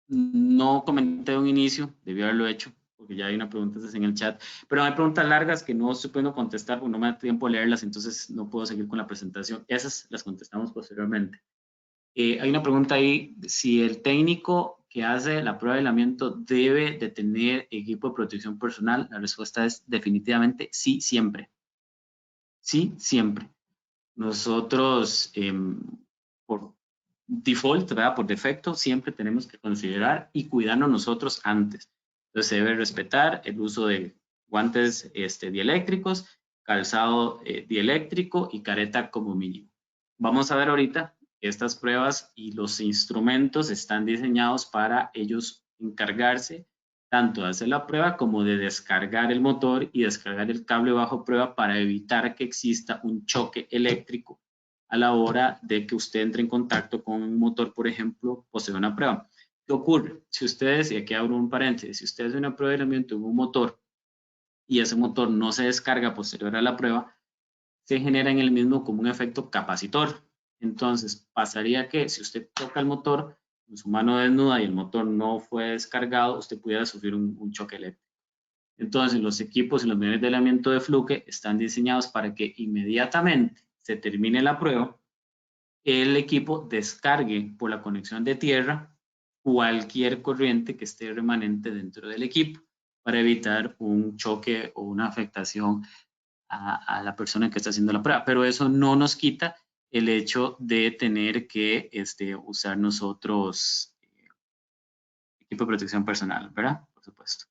no comenté de un inicio, debí haberlo hecho, porque ya hay una pregunta en el chat, pero hay preguntas largas que no estoy pudiendo contestar porque no me da tiempo de leerlas, entonces no puedo seguir con la presentación. Esas las contestamos posteriormente. Hay una pregunta ahí, si el técnico que hace la prueba de aislamiento debe de tener equipo de protección personal. La respuesta es definitivamente sí, siempre. Sí, siempre. Nosotros, por default, ¿verdad? Por defecto, siempre tenemos que considerar y cuidarnos nosotros antes. Entonces se debe respetar el uso de guantes dieléctricos, calzado dieléctrico y careta como mínimo. Vamos a ver ahorita estas pruebas y los instrumentos están diseñados para ellos encargarse tanto de hacer la prueba como de descargar el motor y descargar el cable bajo prueba para evitar que exista un choque eléctrico a la hora de que usted entre en contacto con un motor, por ejemplo, posee una prueba. ¿Qué ocurre? Si ustedes, y aquí abro un paréntesis, si ustedes hacen una prueba de aislamiento en un motor y ese motor no se descarga posterior a la prueba, se genera en el mismo como un efecto capacitor. Entonces, pasaría que si usted toca el motor con su mano desnuda y el motor no fue descargado, usted pudiera sufrir un choque eléctrico. Entonces, los equipos y los medios de aislamiento de Fluke están diseñados para que inmediatamente se termine la prueba, el equipo descargue por la conexión de tierra cualquier corriente que esté remanente dentro del equipo para evitar un choque o una afectación a la persona que está haciendo la prueba. Pero eso no nos quita el hecho de tener que usar nosotros equipo de protección personal, ¿verdad? Por supuesto.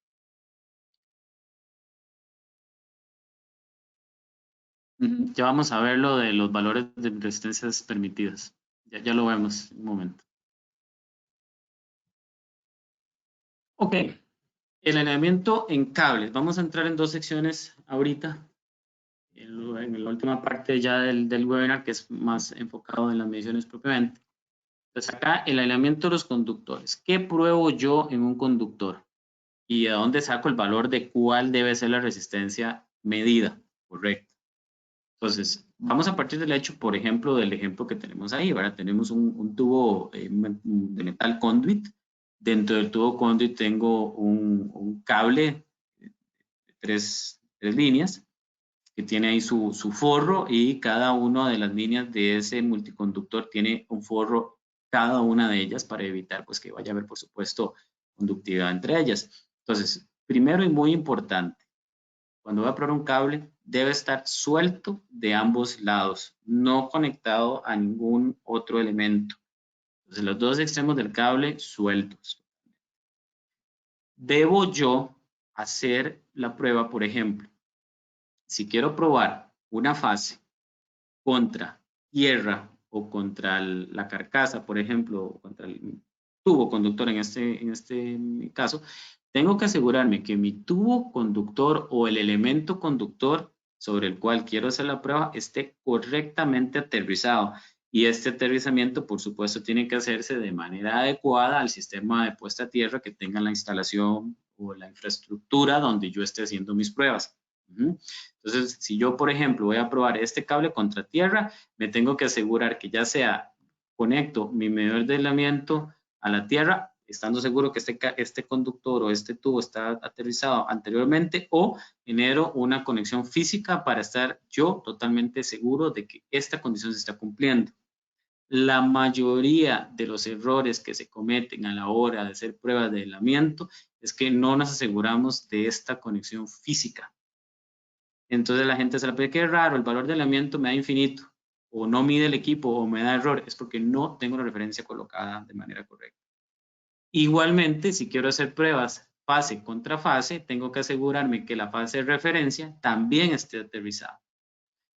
Ya vamos a ver lo de los valores de resistencias permitidas. Ya lo vemos en un momento. Ok, el alineamiento en cables. Vamos a entrar en dos secciones ahorita. en la última parte ya del webinar, que es más enfocado en las mediciones propiamente. Entonces acá el aislamiento de los conductores. ¿Qué pruebo yo en un conductor? ¿Y de dónde saco el valor de cuál debe ser la resistencia medida? Correcto. Entonces, vamos a partir del hecho, por ejemplo, del ejemplo que tenemos ahí, ¿verdad? Tenemos un tubo de metal conduit. Dentro del tubo conduit tengo un cable de tres líneas que tiene ahí su forro, y cada una de las líneas de ese multiconductor tiene un forro, cada una de ellas, para evitar pues que vaya a haber, por supuesto, conductividad entre ellas. Entonces, primero y muy importante, cuando voy a probar un cable, debe estar suelto de ambos lados, no conectado a ningún otro elemento. Entonces, los dos extremos del cable sueltos. Debo yo hacer la prueba, por ejemplo, si quiero probar una fase contra tierra o contra la carcasa, por ejemplo, o contra el tubo conductor en este caso, tengo que asegurarme que mi tubo conductor o el elemento conductor sobre el cual quiero hacer la prueba esté correctamente aterrizado. Y este aterrizamiento, por supuesto, tiene que hacerse de manera adecuada al sistema de puesta a tierra que tenga la instalación o la infraestructura donde yo esté haciendo mis pruebas. Entonces, si yo, por ejemplo, voy a probar este cable contra tierra, me tengo que asegurar que ya sea conecto mi medidor de aislamiento a la tierra, estando seguro que este conductor o este tubo está aterrizado anteriormente, o genero una conexión física para estar yo totalmente seguro de que esta condición se está cumpliendo. La mayoría de los errores que se cometen a la hora de hacer pruebas de aislamiento es que no nos aseguramos de esta conexión física. Entonces la gente se la pide, qué raro, el valor de aislamiento me da infinito, o no mide el equipo, o me da error. Es porque no tengo la referencia colocada de manera correcta. Igualmente, si quiero hacer pruebas fase contra fase, tengo que asegurarme que la fase de referencia también esté aterrizada.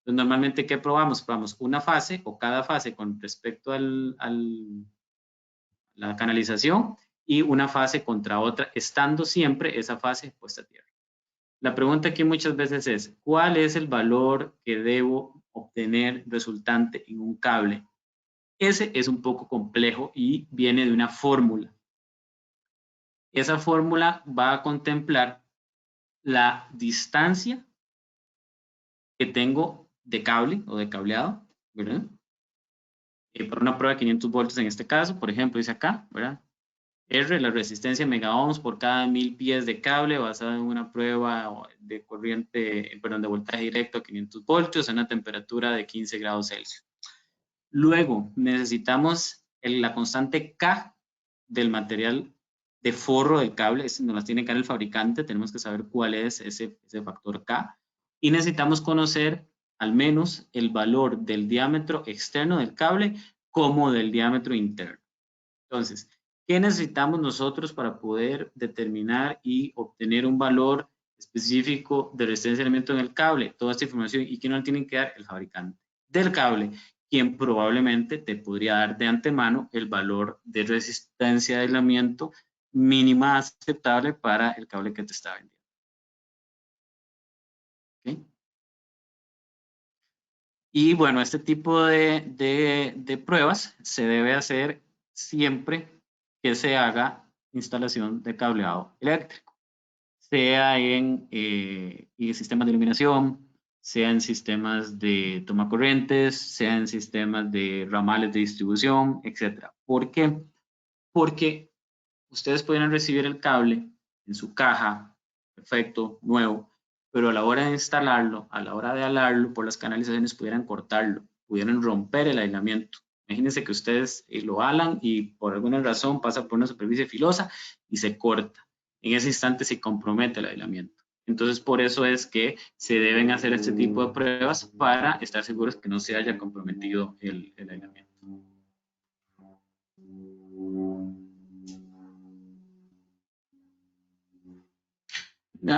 Entonces, normalmente, ¿qué probamos? Probamos una fase o cada fase con respecto a la canalización, y una fase contra otra, estando siempre esa fase puesta a tierra. La pregunta aquí muchas veces es, ¿cuál es el valor que debo obtener resultante en un cable? Ese es un poco complejo y viene de una fórmula. Esa fórmula va a contemplar la distancia que tengo de cable o de cableado, ¿verdad? Para una prueba de 500 voltios en este caso, por ejemplo, dice acá, ¿verdad? R, la resistencia en megaohms por cada 1000 pies de cable basada en una prueba de corriente, perdón, de voltaje directo a 500 voltios a una temperatura de 15 grados Celsius. Luego necesitamos la constante K del material de forro del cable, nos las tiene que dar el fabricante, tenemos que saber cuál es ese factor K, y necesitamos conocer al menos el valor del diámetro externo del cable como del diámetro interno. Entonces, ¿qué necesitamos nosotros para poder determinar y obtener un valor específico de resistencia de aislamiento en el cable? Toda esta información, ¿y quién nos la tiene que dar? El fabricante del cable, quien probablemente te podría dar de antemano el valor de resistencia de aislamiento mínima aceptable para el cable que te está vendiendo. ¿Okay? Y bueno, este tipo de pruebas se debe hacer siempre que se haga instalación de cableado eléctrico, sea en sistemas de iluminación, sea en sistemas de toma corrientes, sea en sistemas de ramales de distribución, etc. ¿Por qué? Porque ustedes pueden recibir el cable en su caja, perfecto, nuevo, pero a la hora de instalarlo, a la hora de alarlo por las canalizaciones, pudieran cortarlo, pudieran romper el aislamiento. Imagínense que ustedes lo alan y por alguna razón pasa por una superficie filosa y se corta. En ese instante se compromete el aislamiento. Entonces, por eso es que se deben hacer este tipo de pruebas para estar seguros que no se haya comprometido el aislamiento.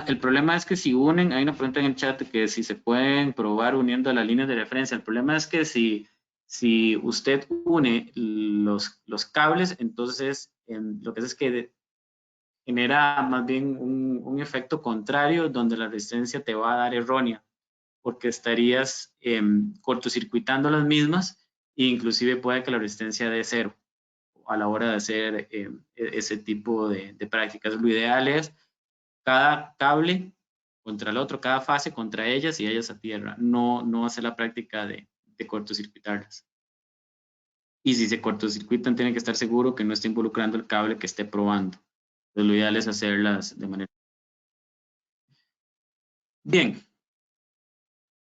El problema es que si unen, hay una pregunta en el chat que si se pueden probar uniendo las líneas de referencia. El problema es que si usted une los cables, entonces lo que hace es que genera más bien un efecto contrario donde la resistencia te va a dar errónea. porque estarías cortocircuitando las mismas e inclusive puede que la resistencia dé cero a la hora de hacer ese tipo de prácticas. Lo ideal es cada cable contra el otro, cada fase contra ellas y ellas a tierra, no hacer la práctica de cortocircuitarlas. Y si se cortocircuitan, tienen que estar seguro que no esté involucrando el cable que esté probando. Entonces, lo ideal es hacerlas de manera... Bien.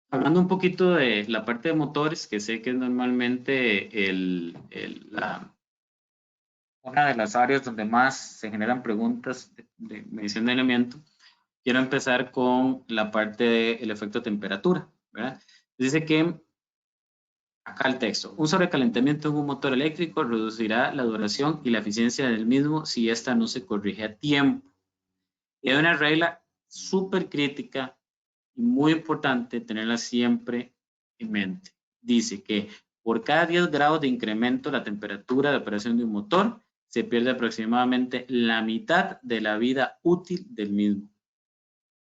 Hablando un poquito de la parte de motores, que sé que es normalmente una de las áreas donde más se generan preguntas de medición de aislamiento, quiero empezar con la parte del efecto temperatura, ¿verdad? Dice que, acá el texto, un sobrecalentamiento en un motor eléctrico reducirá la duración y la eficiencia del mismo si ésta no se corrige a tiempo. Y hay una regla súper crítica y muy importante tenerla siempre en mente. Dice que por cada 10 grados de incremento la temperatura de operación de un motor, se pierde aproximadamente la mitad de la vida útil del mismo.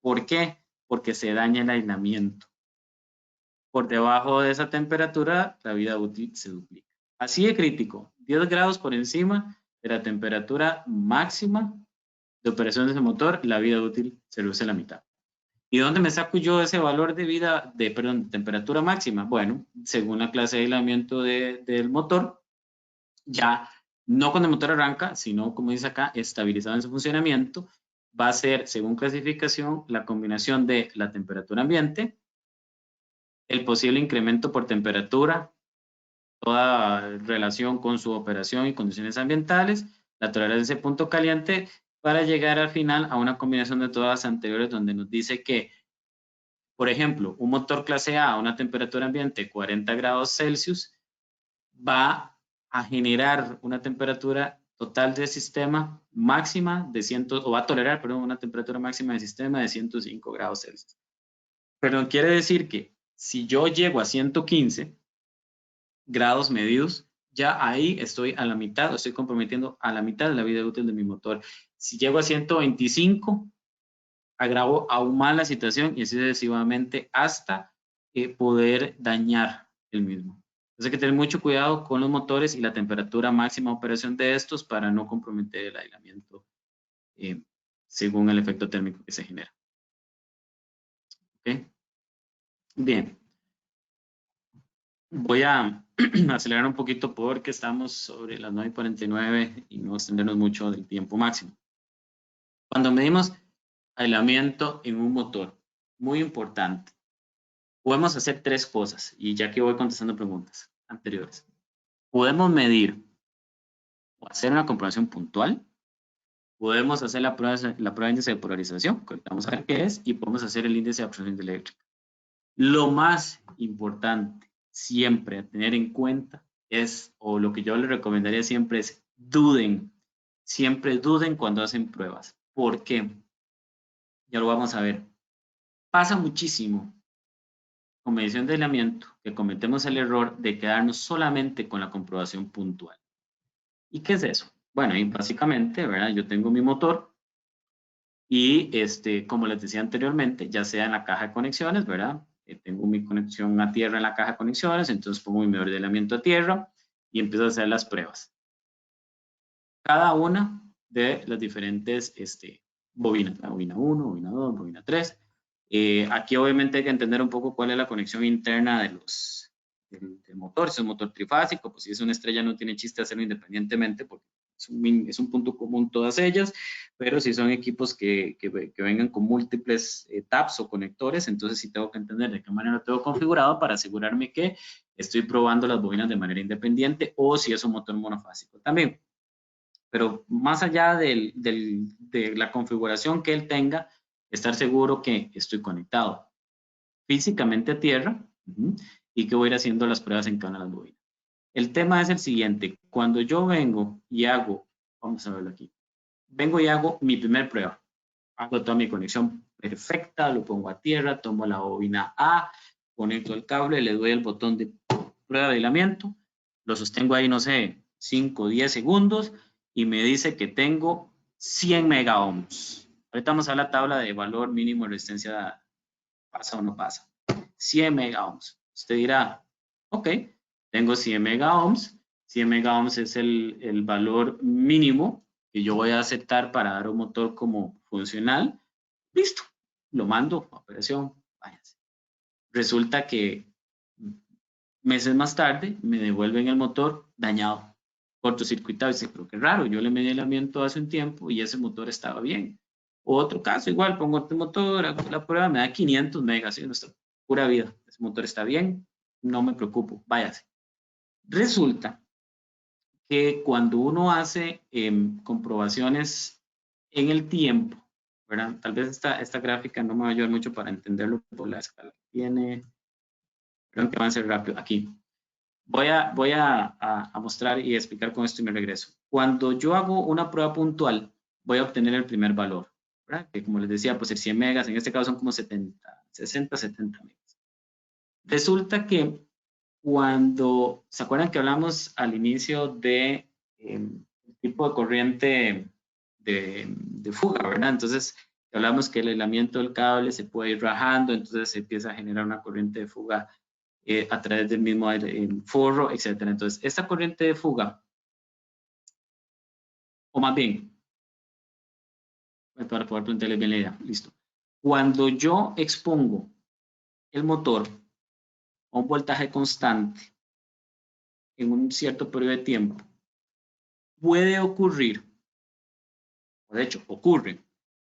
¿Por qué? Porque se daña el aislamiento. Por debajo de esa temperatura, la vida útil se duplica. Así de crítico, 10 grados por encima de la temperatura máxima de operación de ese motor, la vida útil se reduce a la mitad. ¿Y dónde me saco yo ese valor de vida, temperatura máxima? Bueno, según la clase de aislamiento del motor, ya no cuando el motor arranca, sino como dice acá, estabilizado en su funcionamiento, va a ser, según clasificación, la combinación de la temperatura ambiente, el posible incremento por temperatura, toda relación con su operación y condiciones ambientales, la tolerancia de punto caliente, para llegar al final a una combinación de todas las anteriores donde nos dice que, por ejemplo, un motor clase A a una temperatura ambiente de 40 grados Celsius va a generar una temperatura total del sistema máxima de 100, o va a tolerar, perdón, una temperatura máxima del sistema de 105 grados Celsius. Pero quiere decir que si yo llego a 115 grados medidos, ya ahí estoy a la mitad, estoy comprometiendo a la mitad de la vida útil de mi motor. Si llego a 125, agravo aún más la situación y así sucesivamente hasta poder dañar el mismo. Entonces hay que tener mucho cuidado con los motores y la temperatura máxima de operación de estos para no comprometer el aislamiento según el efecto térmico que se genera. ¿Okay? Bien. Voy a acelerar un poquito porque estamos sobre las 9:49 y no extendernos mucho del tiempo máximo. Cuando medimos aislamiento en un motor, muy importante, podemos hacer tres cosas y ya que voy contestando preguntas anteriores. Podemos medir o hacer una comprobación puntual, podemos hacer la prueba de índice de polarización, que vamos a ver qué es, y podemos hacer el índice de absorción eléctrica. Lo más importante siempre a tener en cuenta es, o lo que yo les recomendaría siempre es, duden. Siempre duden cuando hacen pruebas. ¿Por qué? Ya lo vamos a ver. Pasa muchísimo con medición de aislamiento que cometemos el error de quedarnos solamente con la comprobación puntual. ¿Y qué es eso? Bueno, y básicamente, ¿verdad? Yo tengo mi motor y como les decía anteriormente, ya sea en la caja de conexiones, ¿verdad? Tengo mi conexión a tierra en la caja de conexiones, entonces pongo mi medidor de aislamiento a tierra y empiezo a hacer las pruebas. Cada una de las diferentes bobinas, la bobina 1, bobina 2, bobina 3. Aquí obviamente hay que entender un poco cuál es la conexión interna del motor. Si es un motor trifásico, pues si es una estrella no tiene chiste hacerlo independientemente porque es un punto común todas ellas, pero si son equipos que vengan con múltiples taps o conectores, entonces sí tengo que entender de qué manera lo tengo configurado para asegurarme que estoy probando las bobinas de manera independiente o si es un motor monofásico también. Pero más allá de la configuración que él tenga, estar seguro que estoy conectado físicamente a tierra y que voy a ir haciendo las pruebas en cada una de las bobinas. El tema es el siguiente. Cuando yo vengo y hago, vamos a verlo aquí, vengo y hago mi primer prueba. Hago toda mi conexión perfecta, lo pongo a tierra, tomo la bobina A, conecto el cable, le doy el botón de prueba de aislamiento, lo sostengo ahí, no sé, 5 o 10 segundos y me dice que tengo 100 megaohms. Ahorita vamos a la tabla de valor mínimo de resistencia, pasa o no pasa. 100 megaohms. Usted dirá, ok, tengo 100 megaohms. 100 megaohms es el valor mínimo que yo voy a aceptar para dar un motor como funcional. Listo, lo mando a operación, váyase. Resulta que meses más tarde me devuelven el motor dañado, cortocircuitado. Y dice, pero qué raro, yo le medí el aislamiento hace un tiempo y ese motor estaba bien. Otro caso, igual, pongo otro motor, hago la prueba, me da 500 megas, ¿sí? Nuestra pura vida. Ese motor está bien, no me preocupo, váyase. Resulta que cuando uno hace comprobaciones en el tiempo, ¿verdad? Tal vez esta gráfica no me va a ayudar mucho para entenderlo por la escala que tiene. Creo que va a ser rápido. Aquí. Voy a mostrar y explicar con esto y me regreso. Cuando yo hago una prueba puntual, voy a obtener el primer valor, ¿verdad? Que como les decía, pues el 100 megas, en este caso son como 70, 60, 70 megas. Resulta que cuando, ¿se acuerdan que hablamos al inicio de el tipo de corriente de fuga, ¿verdad? Entonces, hablamos que el aislamiento del cable se puede ir rajando, entonces se empieza a generar una corriente de fuga a través del mismo forro, etc. Entonces, esta corriente de fuga, o más bien, para poder plantearles bien la idea, listo. Cuando yo expongo el motor a un voltaje constante en un cierto periodo de tiempo, puede ocurrir, o de hecho ocurre,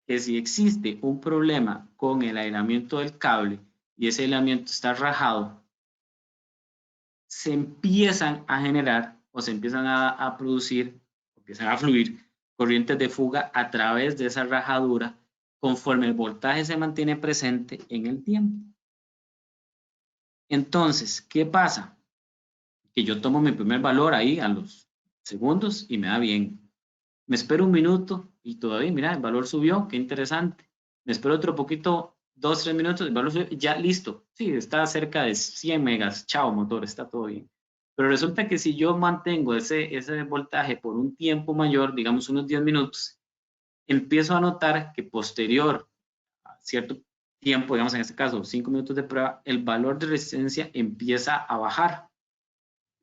que si existe un problema con el aislamiento del cable y ese aislamiento está rajado, se empiezan a generar o se empiezan a producir, empiezan a fluir corrientes de fuga a través de esa rajadura conforme el voltaje se mantiene presente en el tiempo. Entonces, ¿qué pasa? Que yo tomo mi primer valor ahí a los segundos y me da bien. Me espero un minuto y todavía, mira, el valor subió, qué interesante. Me espero otro poquito, 2, 3 minutos, el valor subió, ya listo. Sí, está cerca de 100 megas, chao motor, está todo bien. Pero resulta que si yo mantengo ese voltaje por un tiempo mayor, digamos unos 10 minutos, empiezo a notar que posterior a cierto tiempo, digamos en este caso 5 minutos de prueba, el valor de resistencia empieza a bajar.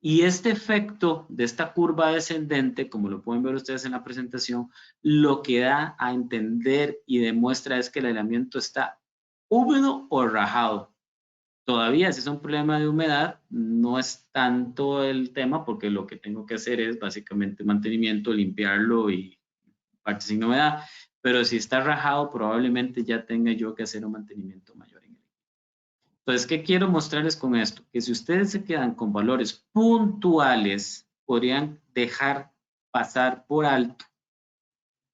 Y este efecto de esta curva descendente, como lo pueden ver ustedes en la presentación, lo que da a entender y demuestra es que el aislamiento está húmedo o rajado. Todavía, si es un problema de humedad, no es tanto el tema porque lo que tengo que hacer es básicamente mantenimiento, limpiarlo y parte sin humedad. Pero si está rajado, probablemente ya tenga yo que hacer un mantenimiento mayor en él. Entonces, ¿qué quiero mostrarles con esto? Que si ustedes se quedan con valores puntuales, podrían dejar pasar por alto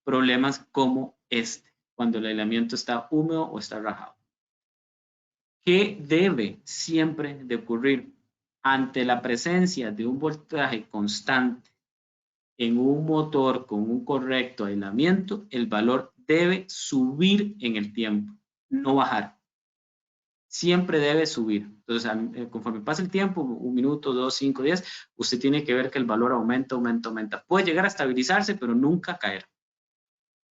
problemas como este, cuando el aislamiento está húmedo o está rajado. ¿Qué debe siempre de ocurrir ante la presencia de un voltaje constante en un motor con un correcto aislamiento? El valor debe subir en el tiempo, no bajar. Siempre debe subir. Entonces, conforme pasa el tiempo, 1 minuto, 2, 5, 10, usted tiene que ver que el valor aumenta, aumenta, aumenta. Puede llegar a estabilizarse, pero nunca caer.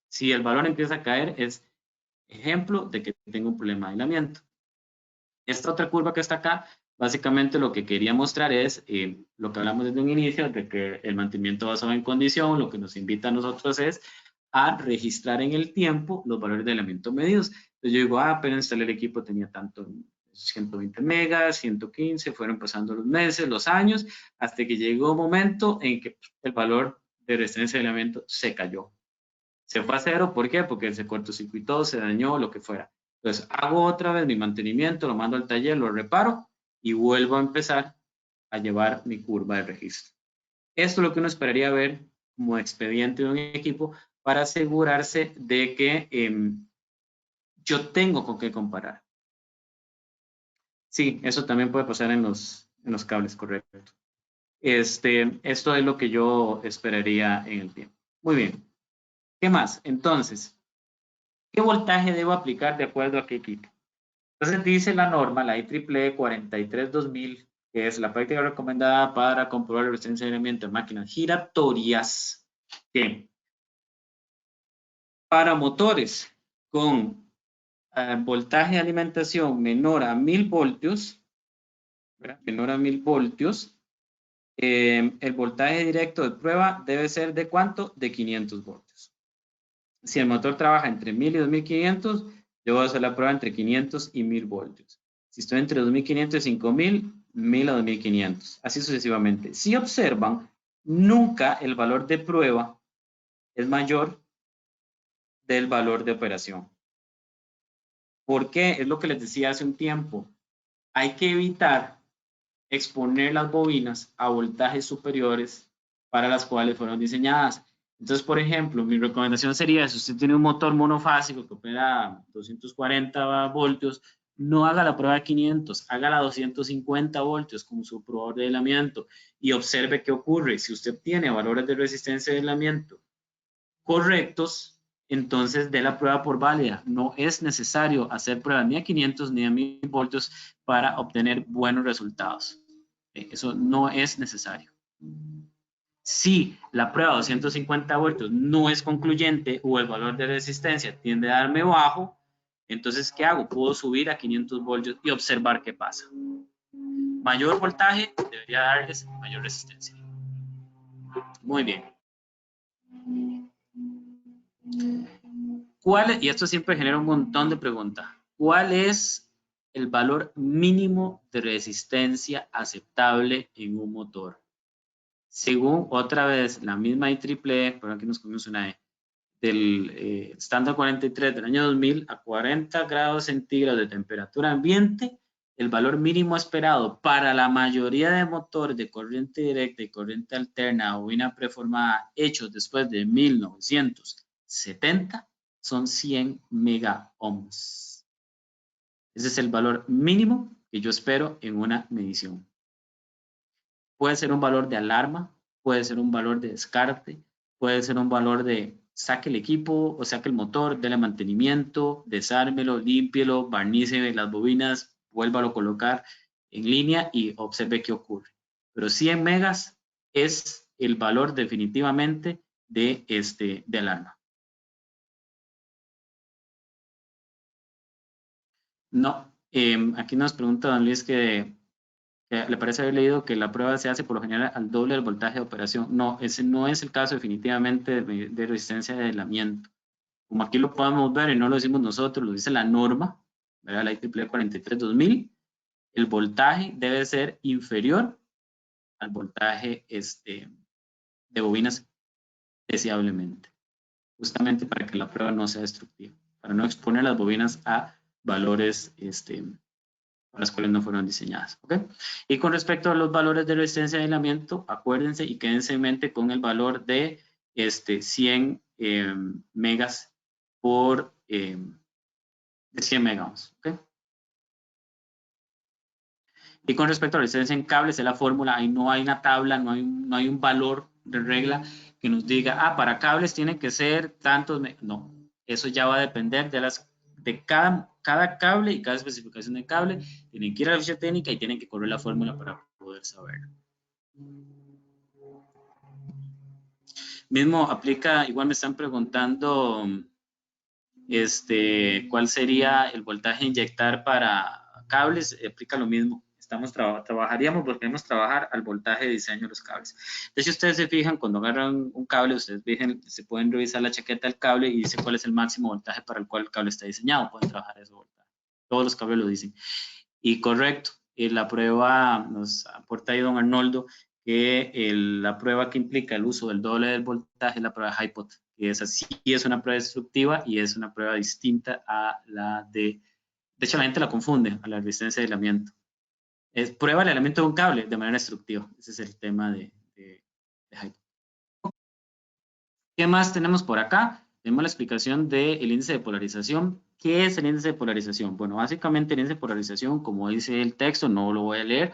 Si el valor empieza a caer, es ejemplo de que tengo un problema de aislamiento. Esta otra curva que está acá, básicamente lo que quería mostrar es lo que hablamos desde un inicio, de que el mantenimiento basado en condición, lo que nos invita a nosotros es a registrar en el tiempo los valores de aislamiento medidos. Entonces yo digo, pero instalé el equipo, tenía tanto, 120 megas, 115, fueron pasando los meses, los años, hasta que llegó un momento en que el valor de resistencia de aislamiento se cayó. Se fue a cero, ¿por qué? Porque se cortocircuitó, se dañó, lo que fuera. Entonces hago otra vez mi mantenimiento, lo mando al taller, lo reparo y vuelvo a empezar a llevar mi curva de registro. Esto es lo que uno esperaría ver como expediente de un equipo para asegurarse de que yo tengo con qué comparar. Sí, eso también puede pasar en los cables, correcto. Esto es lo que yo esperaría en el tiempo. Muy bien. ¿Qué más? Entonces, ¿qué voltaje debo aplicar de acuerdo a qué equipo? Entonces dice la norma, la IEEE 43-2000, que es la práctica recomendada para comprobar la resistencia de aislamiento de máquinas giratorias, que para motores con voltaje de alimentación menor a 1000 voltios, ¿verdad? Menor a 1000 voltios, el voltaje directo de prueba debe ser ¿de cuánto? De 500 voltios. Si el motor trabaja entre 1000 y 2500, yo voy a hacer la prueba entre 500 y 1000 voltios. Si estoy entre 2500 y 5000, 1000 a 2500, así sucesivamente. Si observan, nunca el valor de prueba es mayor del valor de operación. ¿Por qué? Es lo que les decía hace un tiempo. Hay que evitar exponer las bobinas a voltajes superiores para las cuales fueron diseñadas. Entonces, por ejemplo, mi recomendación sería, si usted tiene un motor monofásico que opera 240 voltios, no haga la prueba de 500, hágala a 250 voltios como su probador de aislamiento y observe qué ocurre. Si usted tiene valores de resistencia de aislamiento correctos, entonces dé la prueba por válida. No es necesario hacer pruebas ni a 500 ni a 1000 voltios para obtener buenos resultados. Eso no es necesario. Si la prueba de 250 voltios no es concluyente o el valor de resistencia tiende a darme bajo, entonces, ¿qué hago? Puedo subir a 500 voltios y observar qué pasa. Mayor voltaje debería darles mayor resistencia. Muy bien. Y esto siempre genera un montón de preguntas. ¿Cuál es el valor mínimo de resistencia aceptable en un motor? Según otra vez la misma IEEE, por aquí nos comimos una E, del estándar 43 del año 2000 a 40 grados centígrados de temperatura ambiente, el valor mínimo esperado para la mayoría de motores de corriente directa y corriente alterna o bobina preformada hechos después de 1970 son 100 megaohms. Ese es el valor mínimo que yo espero en una medición. Puede ser un valor de alarma, puede ser un valor de descarte, puede ser un valor de saque el equipo o saque el motor, déle mantenimiento, desármelo, límpielo, barníceme las bobinas, vuélvalo a colocar en línea y observe qué ocurre. Pero 100 megas es el valor definitivamente de alarma. No, aquí nos pregunta don Luis que le parece haber leído que la prueba se hace por lo general al doble del voltaje de operación. No, ese no es el caso definitivamente de resistencia de aislamiento. Como aquí lo podemos ver y no lo decimos nosotros, lo dice la norma, ¿verdad? La IEEE 43-2000, el voltaje debe ser inferior al voltaje de bobinas deseablemente, justamente para que la prueba no sea destructiva, para no exponer las bobinas a valores para las cuales no fueron diseñadas. ¿Okay? Y con respecto a los valores de resistencia de aislamiento, acuérdense y quédense en mente con el valor de 100 megas por de 100 megaohms. ¿Okay? Y con respecto a la resistencia en cables, es la fórmula, ahí no hay una tabla, no hay un valor de regla que nos diga, para cables tiene que ser tantos, no, eso ya va a depender de cada cable y cada especificación de cable, tienen que ir a la ficha técnica y tienen que correr la fórmula para poder saberlo. Mismo aplica, igual me están preguntando cuál sería el voltaje a inyectar para cables, aplica lo mismo. Trabajaríamos, volvemos a trabajar al voltaje de diseño de los cables. De hecho, ustedes se fijan, cuando agarran un cable, ustedes se pueden revisar la chaqueta del cable y dice cuál es el máximo voltaje para el cual el cable está diseñado. Pueden trabajar ese voltaje. Todos los cables lo dicen. Y correcto, la prueba nos aporta ahí don Arnoldo que la prueba que implica el uso del doble del voltaje es la prueba de HIPOT, que es así, es una prueba destructiva y es una prueba distinta a la de hecho la gente la confunde, a la resistencia de aislamiento. Es prueba el aislamiento de un cable de manera destructiva, ese es el tema de HIPOT. ¿Qué más tenemos por acá? Tenemos la explicación del índice de polarización. ¿Qué es el índice de polarización? Bueno, básicamente el índice de polarización, como dice el texto, no lo voy a leer,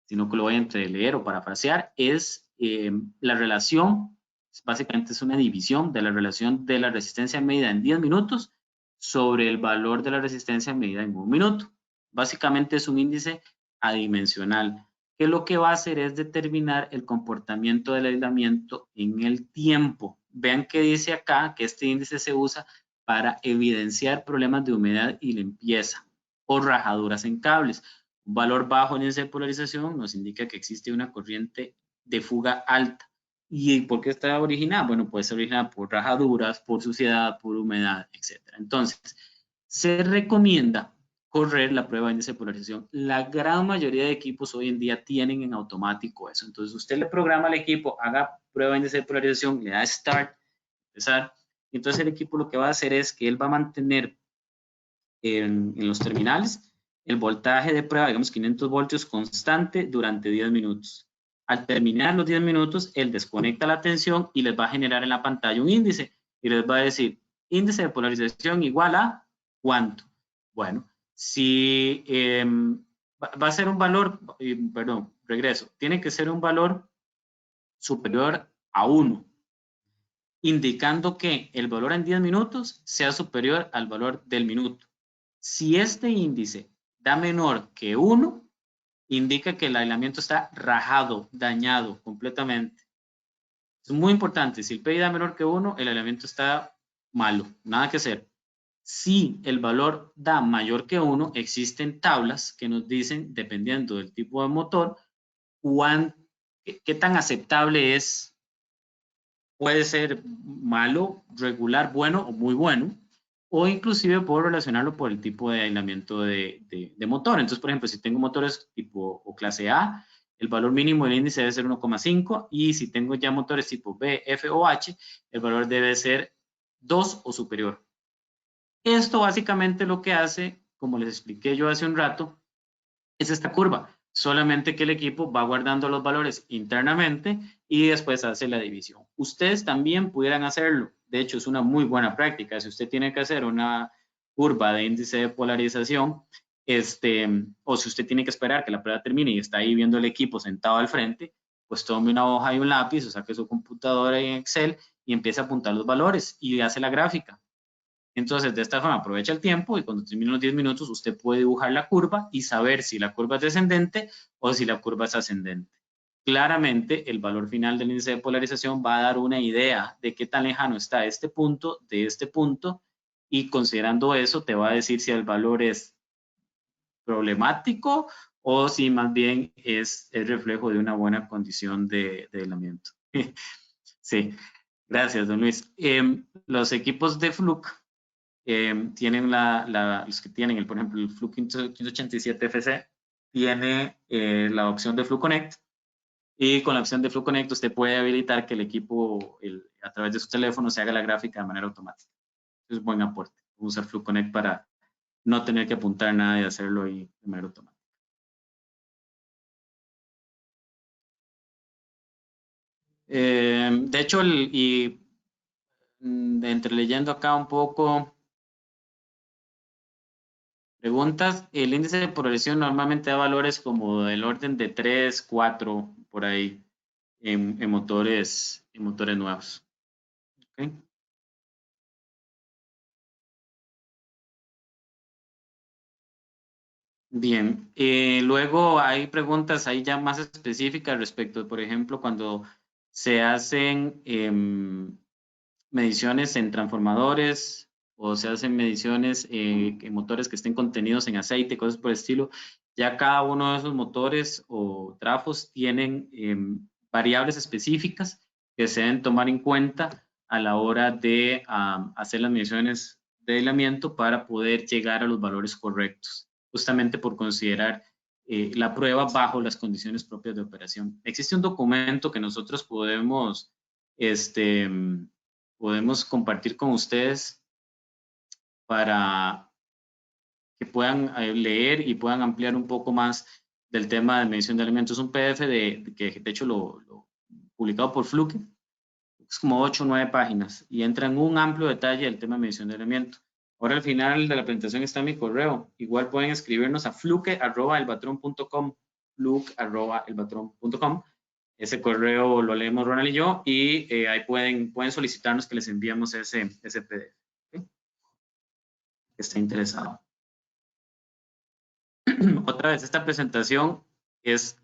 sino que lo voy a entreleer o parafrasear, es la relación, básicamente es una división de la relación de la resistencia medida en 10 minutos sobre el valor de la resistencia medida en 1 minuto. Básicamente es un índice adimensional, que lo que va a hacer es determinar el comportamiento del aislamiento en el tiempo. Vean que dice acá que este índice se usa para evidenciar problemas de humedad y limpieza o rajaduras en cables. Un valor bajo en índice de polarización nos indica que existe una corriente de fuga alta. ¿Y por qué está originada? Bueno, puede ser originada por rajaduras, por suciedad, por humedad, etc. Entonces, se recomienda correr la prueba de índice de polarización. La gran mayoría de equipos hoy en día tienen en automático eso. Entonces, usted le programa al equipo, haga prueba de índice de polarización, le da start, empezar. Entonces, el equipo lo que va a hacer es que él va a mantener en los terminales el voltaje de prueba, digamos 500 voltios constante durante 10 minutos. Al terminar los 10 minutos, él desconecta la tensión y les va a generar en la pantalla un índice y les va a decir índice de polarización igual a ¿cuánto? Bueno, si va a ser un valor, perdón, regreso, tiene que ser un valor superior a 1, indicando que el valor en 10 minutos sea superior al valor del minuto. Si este índice da menor que 1, indica que el aislamiento está rajado, dañado completamente. Es muy importante, si el PI da menor que 1, el aislamiento está malo, nada que hacer. Si el valor da mayor que 1, existen tablas que nos dicen, dependiendo del tipo de motor, qué tan aceptable es. Puede ser malo, regular, bueno o muy bueno, o inclusive puedo relacionarlo por el tipo de aislamiento de motor. Entonces, por ejemplo, si tengo motores tipo o clase A, el valor mínimo del índice debe ser 1,5 y si tengo ya motores tipo B, F o H, el valor debe ser 2 o superior. Esto básicamente lo que hace, como les expliqué yo hace un rato, es esta curva. Solamente que el equipo va guardando los valores internamente y después hace la división. Ustedes también pudieran hacerlo. De hecho, es una muy buena práctica. Si usted tiene que hacer una curva de índice de polarización, o si usted tiene que esperar que la prueba termine y está ahí viendo el equipo sentado al frente, pues tome una hoja y un lápiz o saque su computadora en Excel y empiece a apuntar los valores y hace la gráfica. Entonces, de esta forma, aprovecha el tiempo y cuando termine los 10 minutos, usted puede dibujar la curva y saber si la curva es descendente o si la curva es ascendente. Claramente, el valor final del índice de polarización va a dar una idea de qué tan lejano está este punto de este punto y considerando eso, te va a decir si el valor es problemático o si más bien es el reflejo de una buena condición de aislamiento. Sí, gracias, don Luis. Los equipos de Fluke tienen los que tienen, por ejemplo, el Fluke 587 FC tiene la opción de Fluke Connect y con la opción de Fluke Connect usted puede habilitar que el equipo a través de su teléfono se haga la gráfica de manera automática. Es un buen aporte usar Fluke Connect para no tener que apuntar nada y hacerlo ahí de manera automática. De hecho, entre leyendo acá un poco preguntas, el índice de polarización normalmente da valores como del orden de 3, 4, por ahí, en motores nuevos. ¿Okay? Bien, luego hay preguntas ahí ya más específicas respecto, por ejemplo, cuando se hacen mediciones en transformadores o se hacen mediciones en motores que estén contenidos en aceite, cosas por el estilo, ya cada uno de esos motores o trafos tienen variables específicas que se deben tomar en cuenta a la hora de hacer las mediciones de aislamiento para poder llegar a los valores correctos, justamente por considerar la prueba bajo las condiciones propias de operación. Existe un documento que nosotros podemos compartir con ustedes para que puedan leer y puedan ampliar un poco más del tema de medición de alimentos. Es un PDF que de hecho lo publicado por Fluke, es como 8 o 9 páginas y entra en un amplio detalle del tema de medición de alimentos. Ahora al final de la presentación está mi correo. Igual pueden escribirnos a fluke@elbatron.com, fluke@elbatron.com. Ese correo lo leemos Ronald y yo y ahí pueden solicitarnos que les enviemos ese PDF. ¿Okay? Que esté interesado. Otra vez, esta presentación es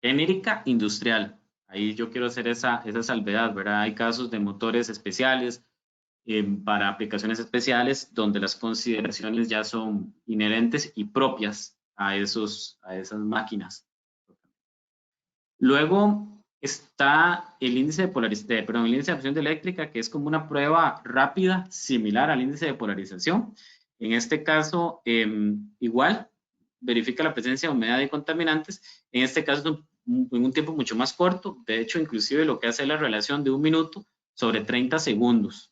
genérica industrial. Ahí yo quiero hacer esa salvedad, ¿verdad? Hay casos de motores especiales para aplicaciones especiales donde las consideraciones ya son inherentes y propias a esas máquinas. Luego está el índice de polarización, el índice de acción eléctrica, que es como una prueba rápida similar al índice de polarización. En este caso, igual, verifica la presencia de humedad y contaminantes. En este caso, en un tiempo mucho más corto. De hecho, inclusive lo que hace es la relación de 1 minuto sobre 30 segundos.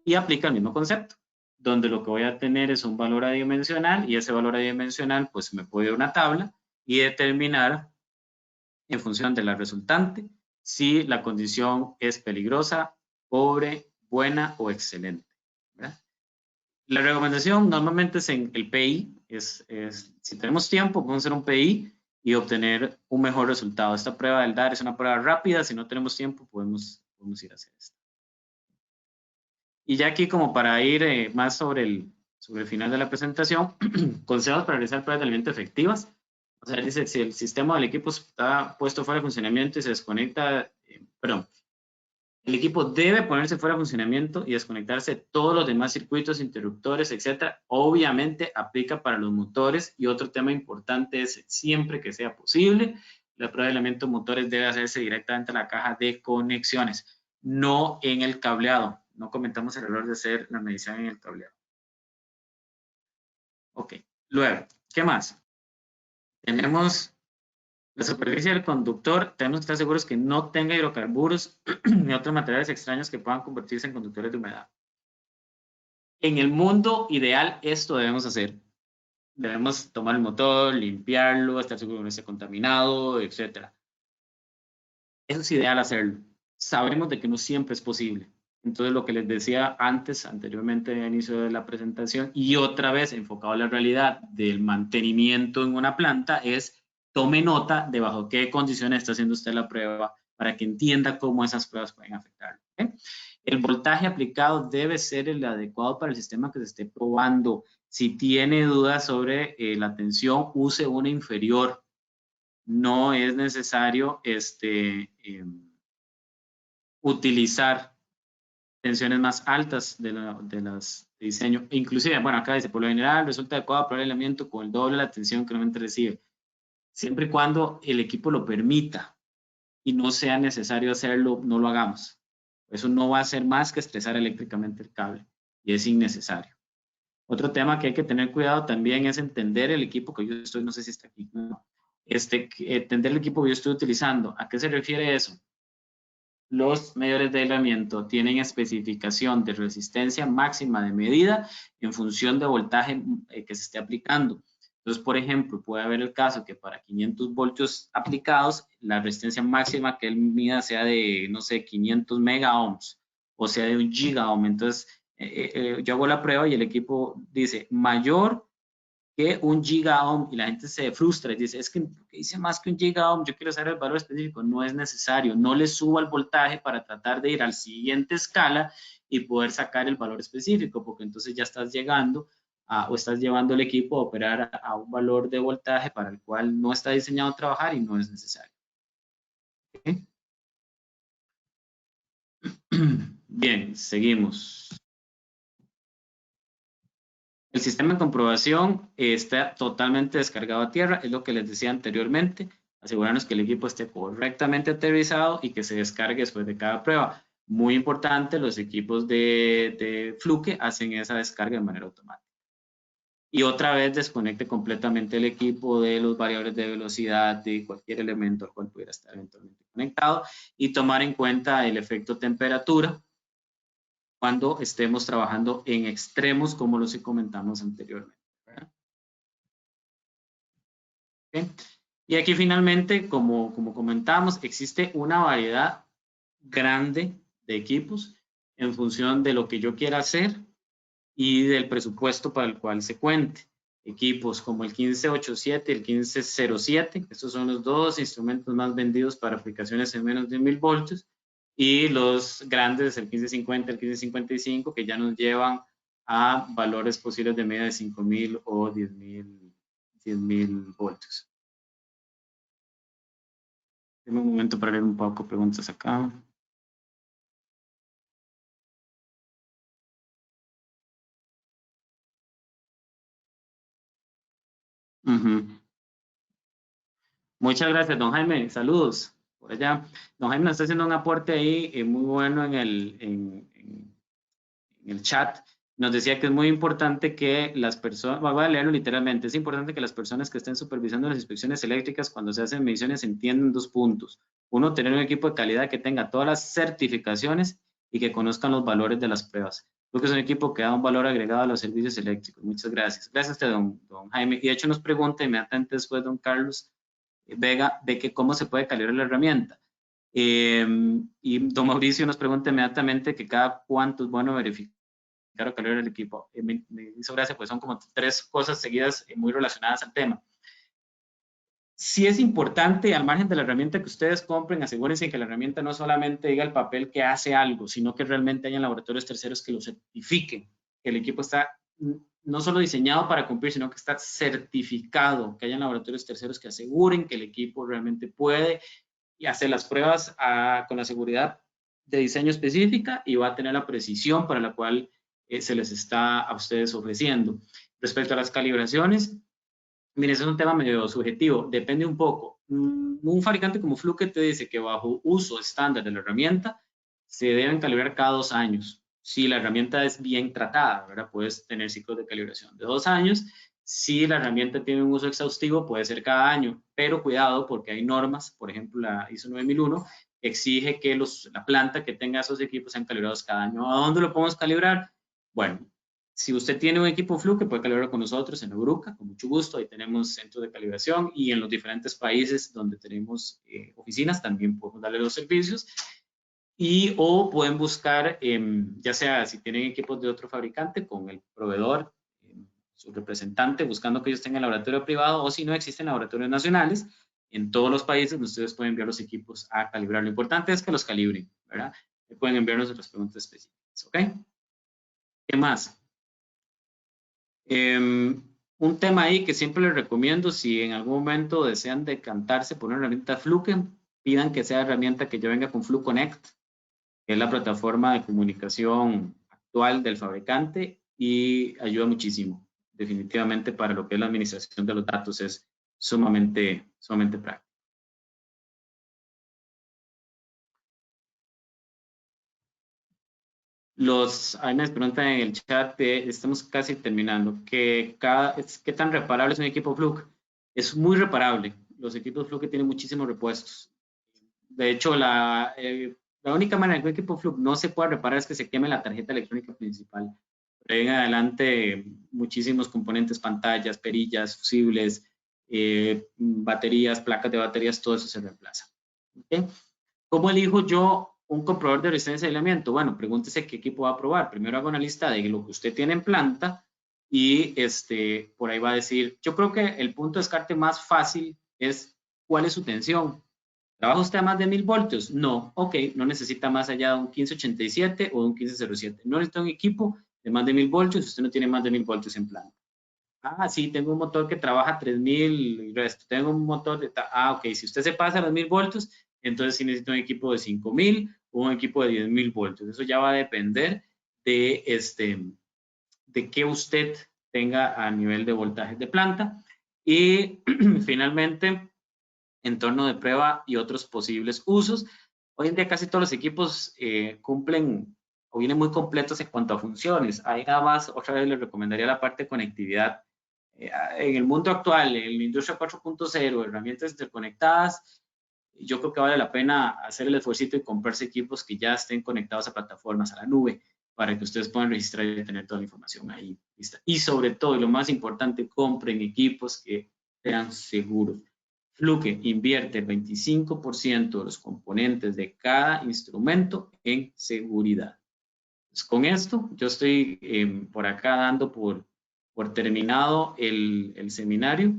Y aplica el mismo concepto, donde lo que voy a tener es un valor adimensional y ese valor adimensional pues me puede dar una tabla y determinar en función de la resultante si la condición es peligrosa, pobre, buena o excelente, ¿verdad? La recomendación normalmente es en el PI, si tenemos tiempo podemos hacer un PI y obtener un mejor resultado. Esta prueba del DAR es una prueba rápida, si no tenemos tiempo podemos ir a hacer esto. Y ya aquí como para ir más sobre el final de la presentación, consejos para realizar pruebas de alimento efectivas. O sea, dice, si el sistema del equipo está puesto fuera de funcionamiento y se desconecta, el equipo debe ponerse fuera de funcionamiento y desconectarse todos los demás circuitos, interruptores, etcétera. Obviamente aplica para los motores y otro tema importante es siempre que sea posible, la prueba de elementos motores debe hacerse directamente en la caja de conexiones, no en el cableado. No comentamos el error de hacer la medición en el cableado. Ok, luego, ¿qué más? Tenemos la superficie del conductor, tenemos que estar seguros que no tenga hidrocarburos ni otros materiales extraños que puedan convertirse en conductores de humedad. En el mundo ideal, esto debemos hacer. Debemos tomar el motor, limpiarlo, estar seguro que no esté contaminado, etc. Eso es ideal hacerlo. Sabemos de que no siempre es posible. Entonces, lo que les decía anteriormente al inicio de la presentación, y otra vez enfocado a la realidad del mantenimiento en una planta, es tome nota de bajo qué condiciones está haciendo usted la prueba para que entienda cómo esas pruebas pueden afectarlo. ¿Okay? El voltaje aplicado debe ser el adecuado para el sistema que se esté probando. Si tiene dudas sobre la tensión, use una inferior. No es necesario utilizar tensiones más altas de las de diseño. Inclusive, bueno, acá dice, por lo general resulta adecuado probar el elemento con el doble de la tensión que normalmente recibe, siempre y cuando el equipo lo permita y no sea necesario hacerlo, no lo hagamos. Eso no va a hacer más que estresar eléctricamente el cable y es innecesario. Otro tema que hay que tener cuidado también es entender el equipo que yo estoy, no sé si está aquí, no. Entender el equipo que yo estoy utilizando. ¿A qué se refiere eso? Los medidores de aislamiento tienen especificación de resistencia máxima de medida en función de voltaje que se esté aplicando. Entonces, por ejemplo, puede haber el caso que para 500 voltios aplicados, la resistencia máxima que él mida sea de, no sé, 500 mega ohms o sea de 1 giga ohm. Entonces, yo hago la prueba y el equipo dice mayor que 1 giga ohm y la gente se frustra y dice, es que hice más que 1 giga ohm, yo quiero saber el valor específico. No es necesario, no le suba el voltaje para tratar de ir al siguiente escala y poder sacar el valor específico, porque entonces ya estás llegando o estás llevando el equipo a operar a un valor de voltaje para el cual no está diseñado a trabajar y no es necesario. ¿Okay? Bien, seguimos. El sistema de comprobación está totalmente descargado a tierra, es lo que les decía anteriormente. Asegurarnos que el equipo esté correctamente aterrizado y que se descargue después de cada prueba. Muy importante, los equipos de Fluke hacen esa descarga de manera automática. Y otra vez desconecte completamente el equipo de los variables de velocidad, de cualquier elemento al cual pudiera estar eventualmente conectado y tomar en cuenta el efecto temperatura cuando estemos trabajando en extremos como los que comentamos anteriormente. ¿Okay? Y aquí finalmente, como comentamos, existe una variedad grande de equipos en función de lo que yo quiera hacer y del presupuesto para el cual se cuente. Equipos como el 1587 y el 1507, estos son los dos instrumentos más vendidos para aplicaciones en menos de 1000 voltios, y los grandes, el 1550, el 1555, que ya nos llevan a valores posibles de media de 5000 o 10.000 voltios. Deme un momento para leer un poco preguntas acá. Muchas gracias, don Jaime. Saludos por allá. Don Jaime nos está haciendo un aporte ahí muy bueno en el chat. Nos decía que es muy importante que las personas, voy a leerlo literalmente, es importante que las personas que estén supervisando las inspecciones eléctricas cuando se hacen mediciones entiendan 2 puntos. Uno, tener un equipo de calidad que tenga todas las certificaciones y que conozcan los valores de las pruebas. Creo que es un equipo que da un valor agregado a los servicios eléctricos. Muchas gracias. Gracias a usted, don Jaime. Y de hecho nos pregunta inmediatamente después don Carlos Vega de que cómo se puede calibrar la herramienta. Y don Mauricio nos pregunta inmediatamente que cada cuánto es bueno verificar o calibrar el equipo. Me hizo gracia, pues son como 3 cosas seguidas muy relacionadas al tema. Sí es importante, al margen de la herramienta que ustedes compren, asegúrense que la herramienta no solamente diga el papel que hace algo, sino que realmente hayan laboratorios terceros que lo certifiquen, que el equipo está no solo diseñado para cumplir, sino que está certificado, que hayan laboratorios terceros que aseguren que el equipo realmente puede y hacer las pruebas con la seguridad de diseño específica y va a tener la precisión para la cual se les está a ustedes ofreciendo. Respecto a las calibraciones, miren, ese es un tema medio subjetivo, depende un poco. Un fabricante como Fluke te dice que bajo uso estándar de la herramienta se deben calibrar cada 2 años. Si la herramienta es bien tratada, ¿verdad? Puedes tener ciclos de calibración de 2 años. Si la herramienta tiene un uso exhaustivo, puede ser cada año, pero cuidado porque hay normas, por ejemplo la ISO 9001, exige que la planta que tenga esos equipos sean calibrados cada año. ¿A dónde lo podemos calibrar? Bueno, si usted tiene un equipo Fluke, puede calibrarlo con nosotros en Euruca, con mucho gusto. Ahí tenemos centros de calibración y en los diferentes países donde tenemos oficinas también podemos darle los servicios. O pueden buscar, ya sea si tienen equipos de otro fabricante, con el proveedor, su representante, buscando que ellos tengan laboratorio privado, o si no, existen laboratorios nacionales en todos los países donde ustedes pueden enviar los equipos a calibrar. Lo importante es que los calibren, ¿verdad? Pueden enviarnos otras preguntas específicas, ¿ok? ¿Qué más? Un tema ahí que siempre les recomiendo, si en algún momento desean decantarse por una herramienta Fluke, pidan que sea herramienta que ya venga con FluConnect, que es la plataforma de comunicación actual del fabricante y ayuda muchísimo. Definitivamente para lo que es la administración de los datos es sumamente práctico. Ahí me preguntan en el chat, estamos casi terminando, ¿qué tan reparable es un equipo Fluke? Es muy reparable. Los equipos Fluke tienen muchísimos repuestos. De hecho, la única manera que un equipo Fluke no se pueda reparar es que se queme la tarjeta electrónica principal. De ahí en adelante, muchísimos componentes, pantallas, perillas, fusibles, baterías, placas de baterías, todo eso se reemplaza. ¿Okay? ¿Cómo elijo yo un comprobador de resistencia de aislamiento? Bueno, pregúntese qué equipo va a probar. Primero hago una lista de lo que usted tiene en planta y por ahí va a decir, yo creo que el punto de descarte más fácil es cuál es su tensión. ¿Trabaja usted a más de 1000 voltios? No, ok, no necesita más allá de un 1587 o de un 1507. No necesita un equipo de más de 1000 voltios si usted no tiene más de 1000 voltios en planta. Ah, sí, tengo un motor que trabaja 3000 y resto. Tengo un motor de... ok, si usted se pasa a los 1000 voltios, entonces sí necesita un equipo de 5000 o un equipo de 10000 voltios. Eso ya va a depender de qué usted tenga a nivel de voltaje de planta. Y finalmente, entorno de prueba y otros posibles usos. Hoy en día casi todos los equipos cumplen o vienen muy completos en cuanto a funciones. Ahí nada más, otra vez les recomendaría la parte de conectividad. En el mundo actual, en la industria 4.0, herramientas interconectadas, yo creo que vale la pena hacer el esfuerzo y comprarse equipos que ya estén conectados a plataformas, a la nube, para que ustedes puedan registrar y tener toda la información ahí lista. Y sobre todo, y lo más importante, compren equipos que sean seguros. Fluke invierte el 25% de los componentes de cada instrumento en seguridad. Pues con esto, yo estoy por acá dando por terminado el seminario.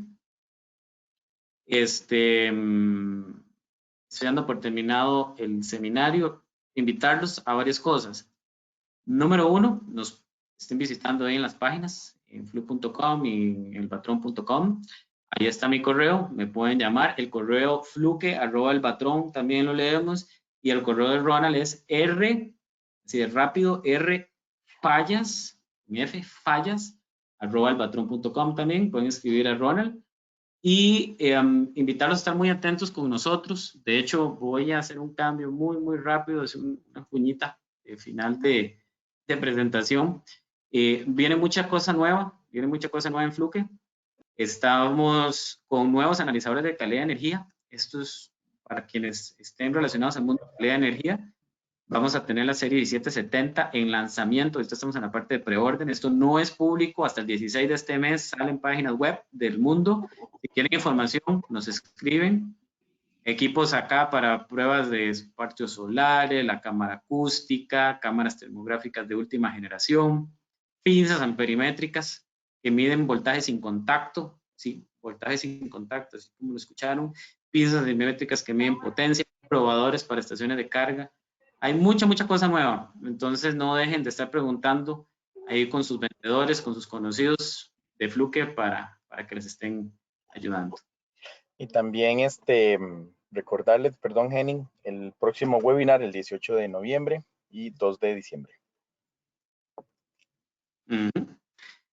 Estoy dando por terminado el seminario. Invitarlos a varias cosas. Número 1, nos estén visitando ahí en las páginas, en fluke.com y en elpatrón.com. Ahí está mi correo, me pueden llamar. El correo fluke@elpatrón también lo leemos. Y el correo de Ronald es así de rápido, fallas@elpatrón.com también. Pueden escribir a Ronald Y invitarlos a estar muy atentos con nosotros. De hecho, voy a hacer un cambio muy rápido, es una cuñita final de presentación. Viene mucha cosa nueva en Fluke. Estamos con nuevos analizadores de calidad de energía. Esto es para quienes estén relacionados al mundo de calidad de energía. Vamos a tener la serie 1770 en lanzamiento. Esto estamos en la parte de preorden. Esto no es público. Hasta el 16 de este mes salen páginas web del mundo. Si quieren información, nos escriben. Equipos acá para pruebas de parchos solares, la cámara acústica, cámaras termográficas de última generación, pinzas amperimétricas que miden voltaje sin contacto, sí, voltaje sin contacto, así como lo escucharon, pinzas amperimétricas que miden potencia, probadores para estaciones de carga. Hay mucha cosa nueva, entonces no dejen de estar preguntando ahí con sus vendedores, con sus conocidos de Fluke para que les estén ayudando. Y también recordarles, perdón, Henning, el próximo webinar el 18 de noviembre y 2 de diciembre.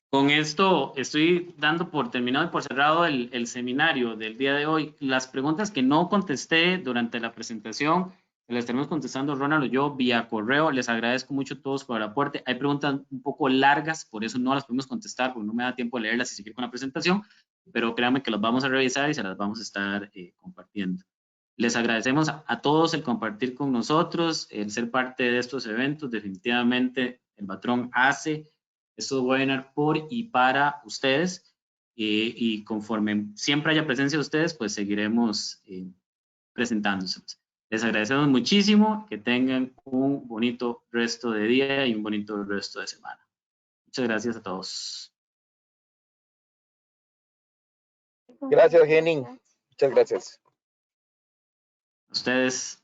Con esto estoy dando por terminado y por cerrado el seminario del día de hoy. Las preguntas que no contesté durante la presentación, las estaremos contestando Ronald o yo vía correo. Les agradezco mucho a todos por el aporte. Hay preguntas un poco largas, por eso no las podemos contestar, porque no me da tiempo de leerlas y seguir con la presentación, pero créanme que las vamos a revisar y se las vamos a estar compartiendo. Les agradecemos a todos el compartir con nosotros, el ser parte de estos eventos. Definitivamente el patrón hace estos webinars por y para ustedes y conforme siempre haya presencia de ustedes, pues seguiremos presentándoselos. Les agradecemos muchísimo, que tengan un bonito resto de día y un bonito resto de semana. Muchas gracias a todos. Gracias, Henning. Muchas gracias. A ustedes.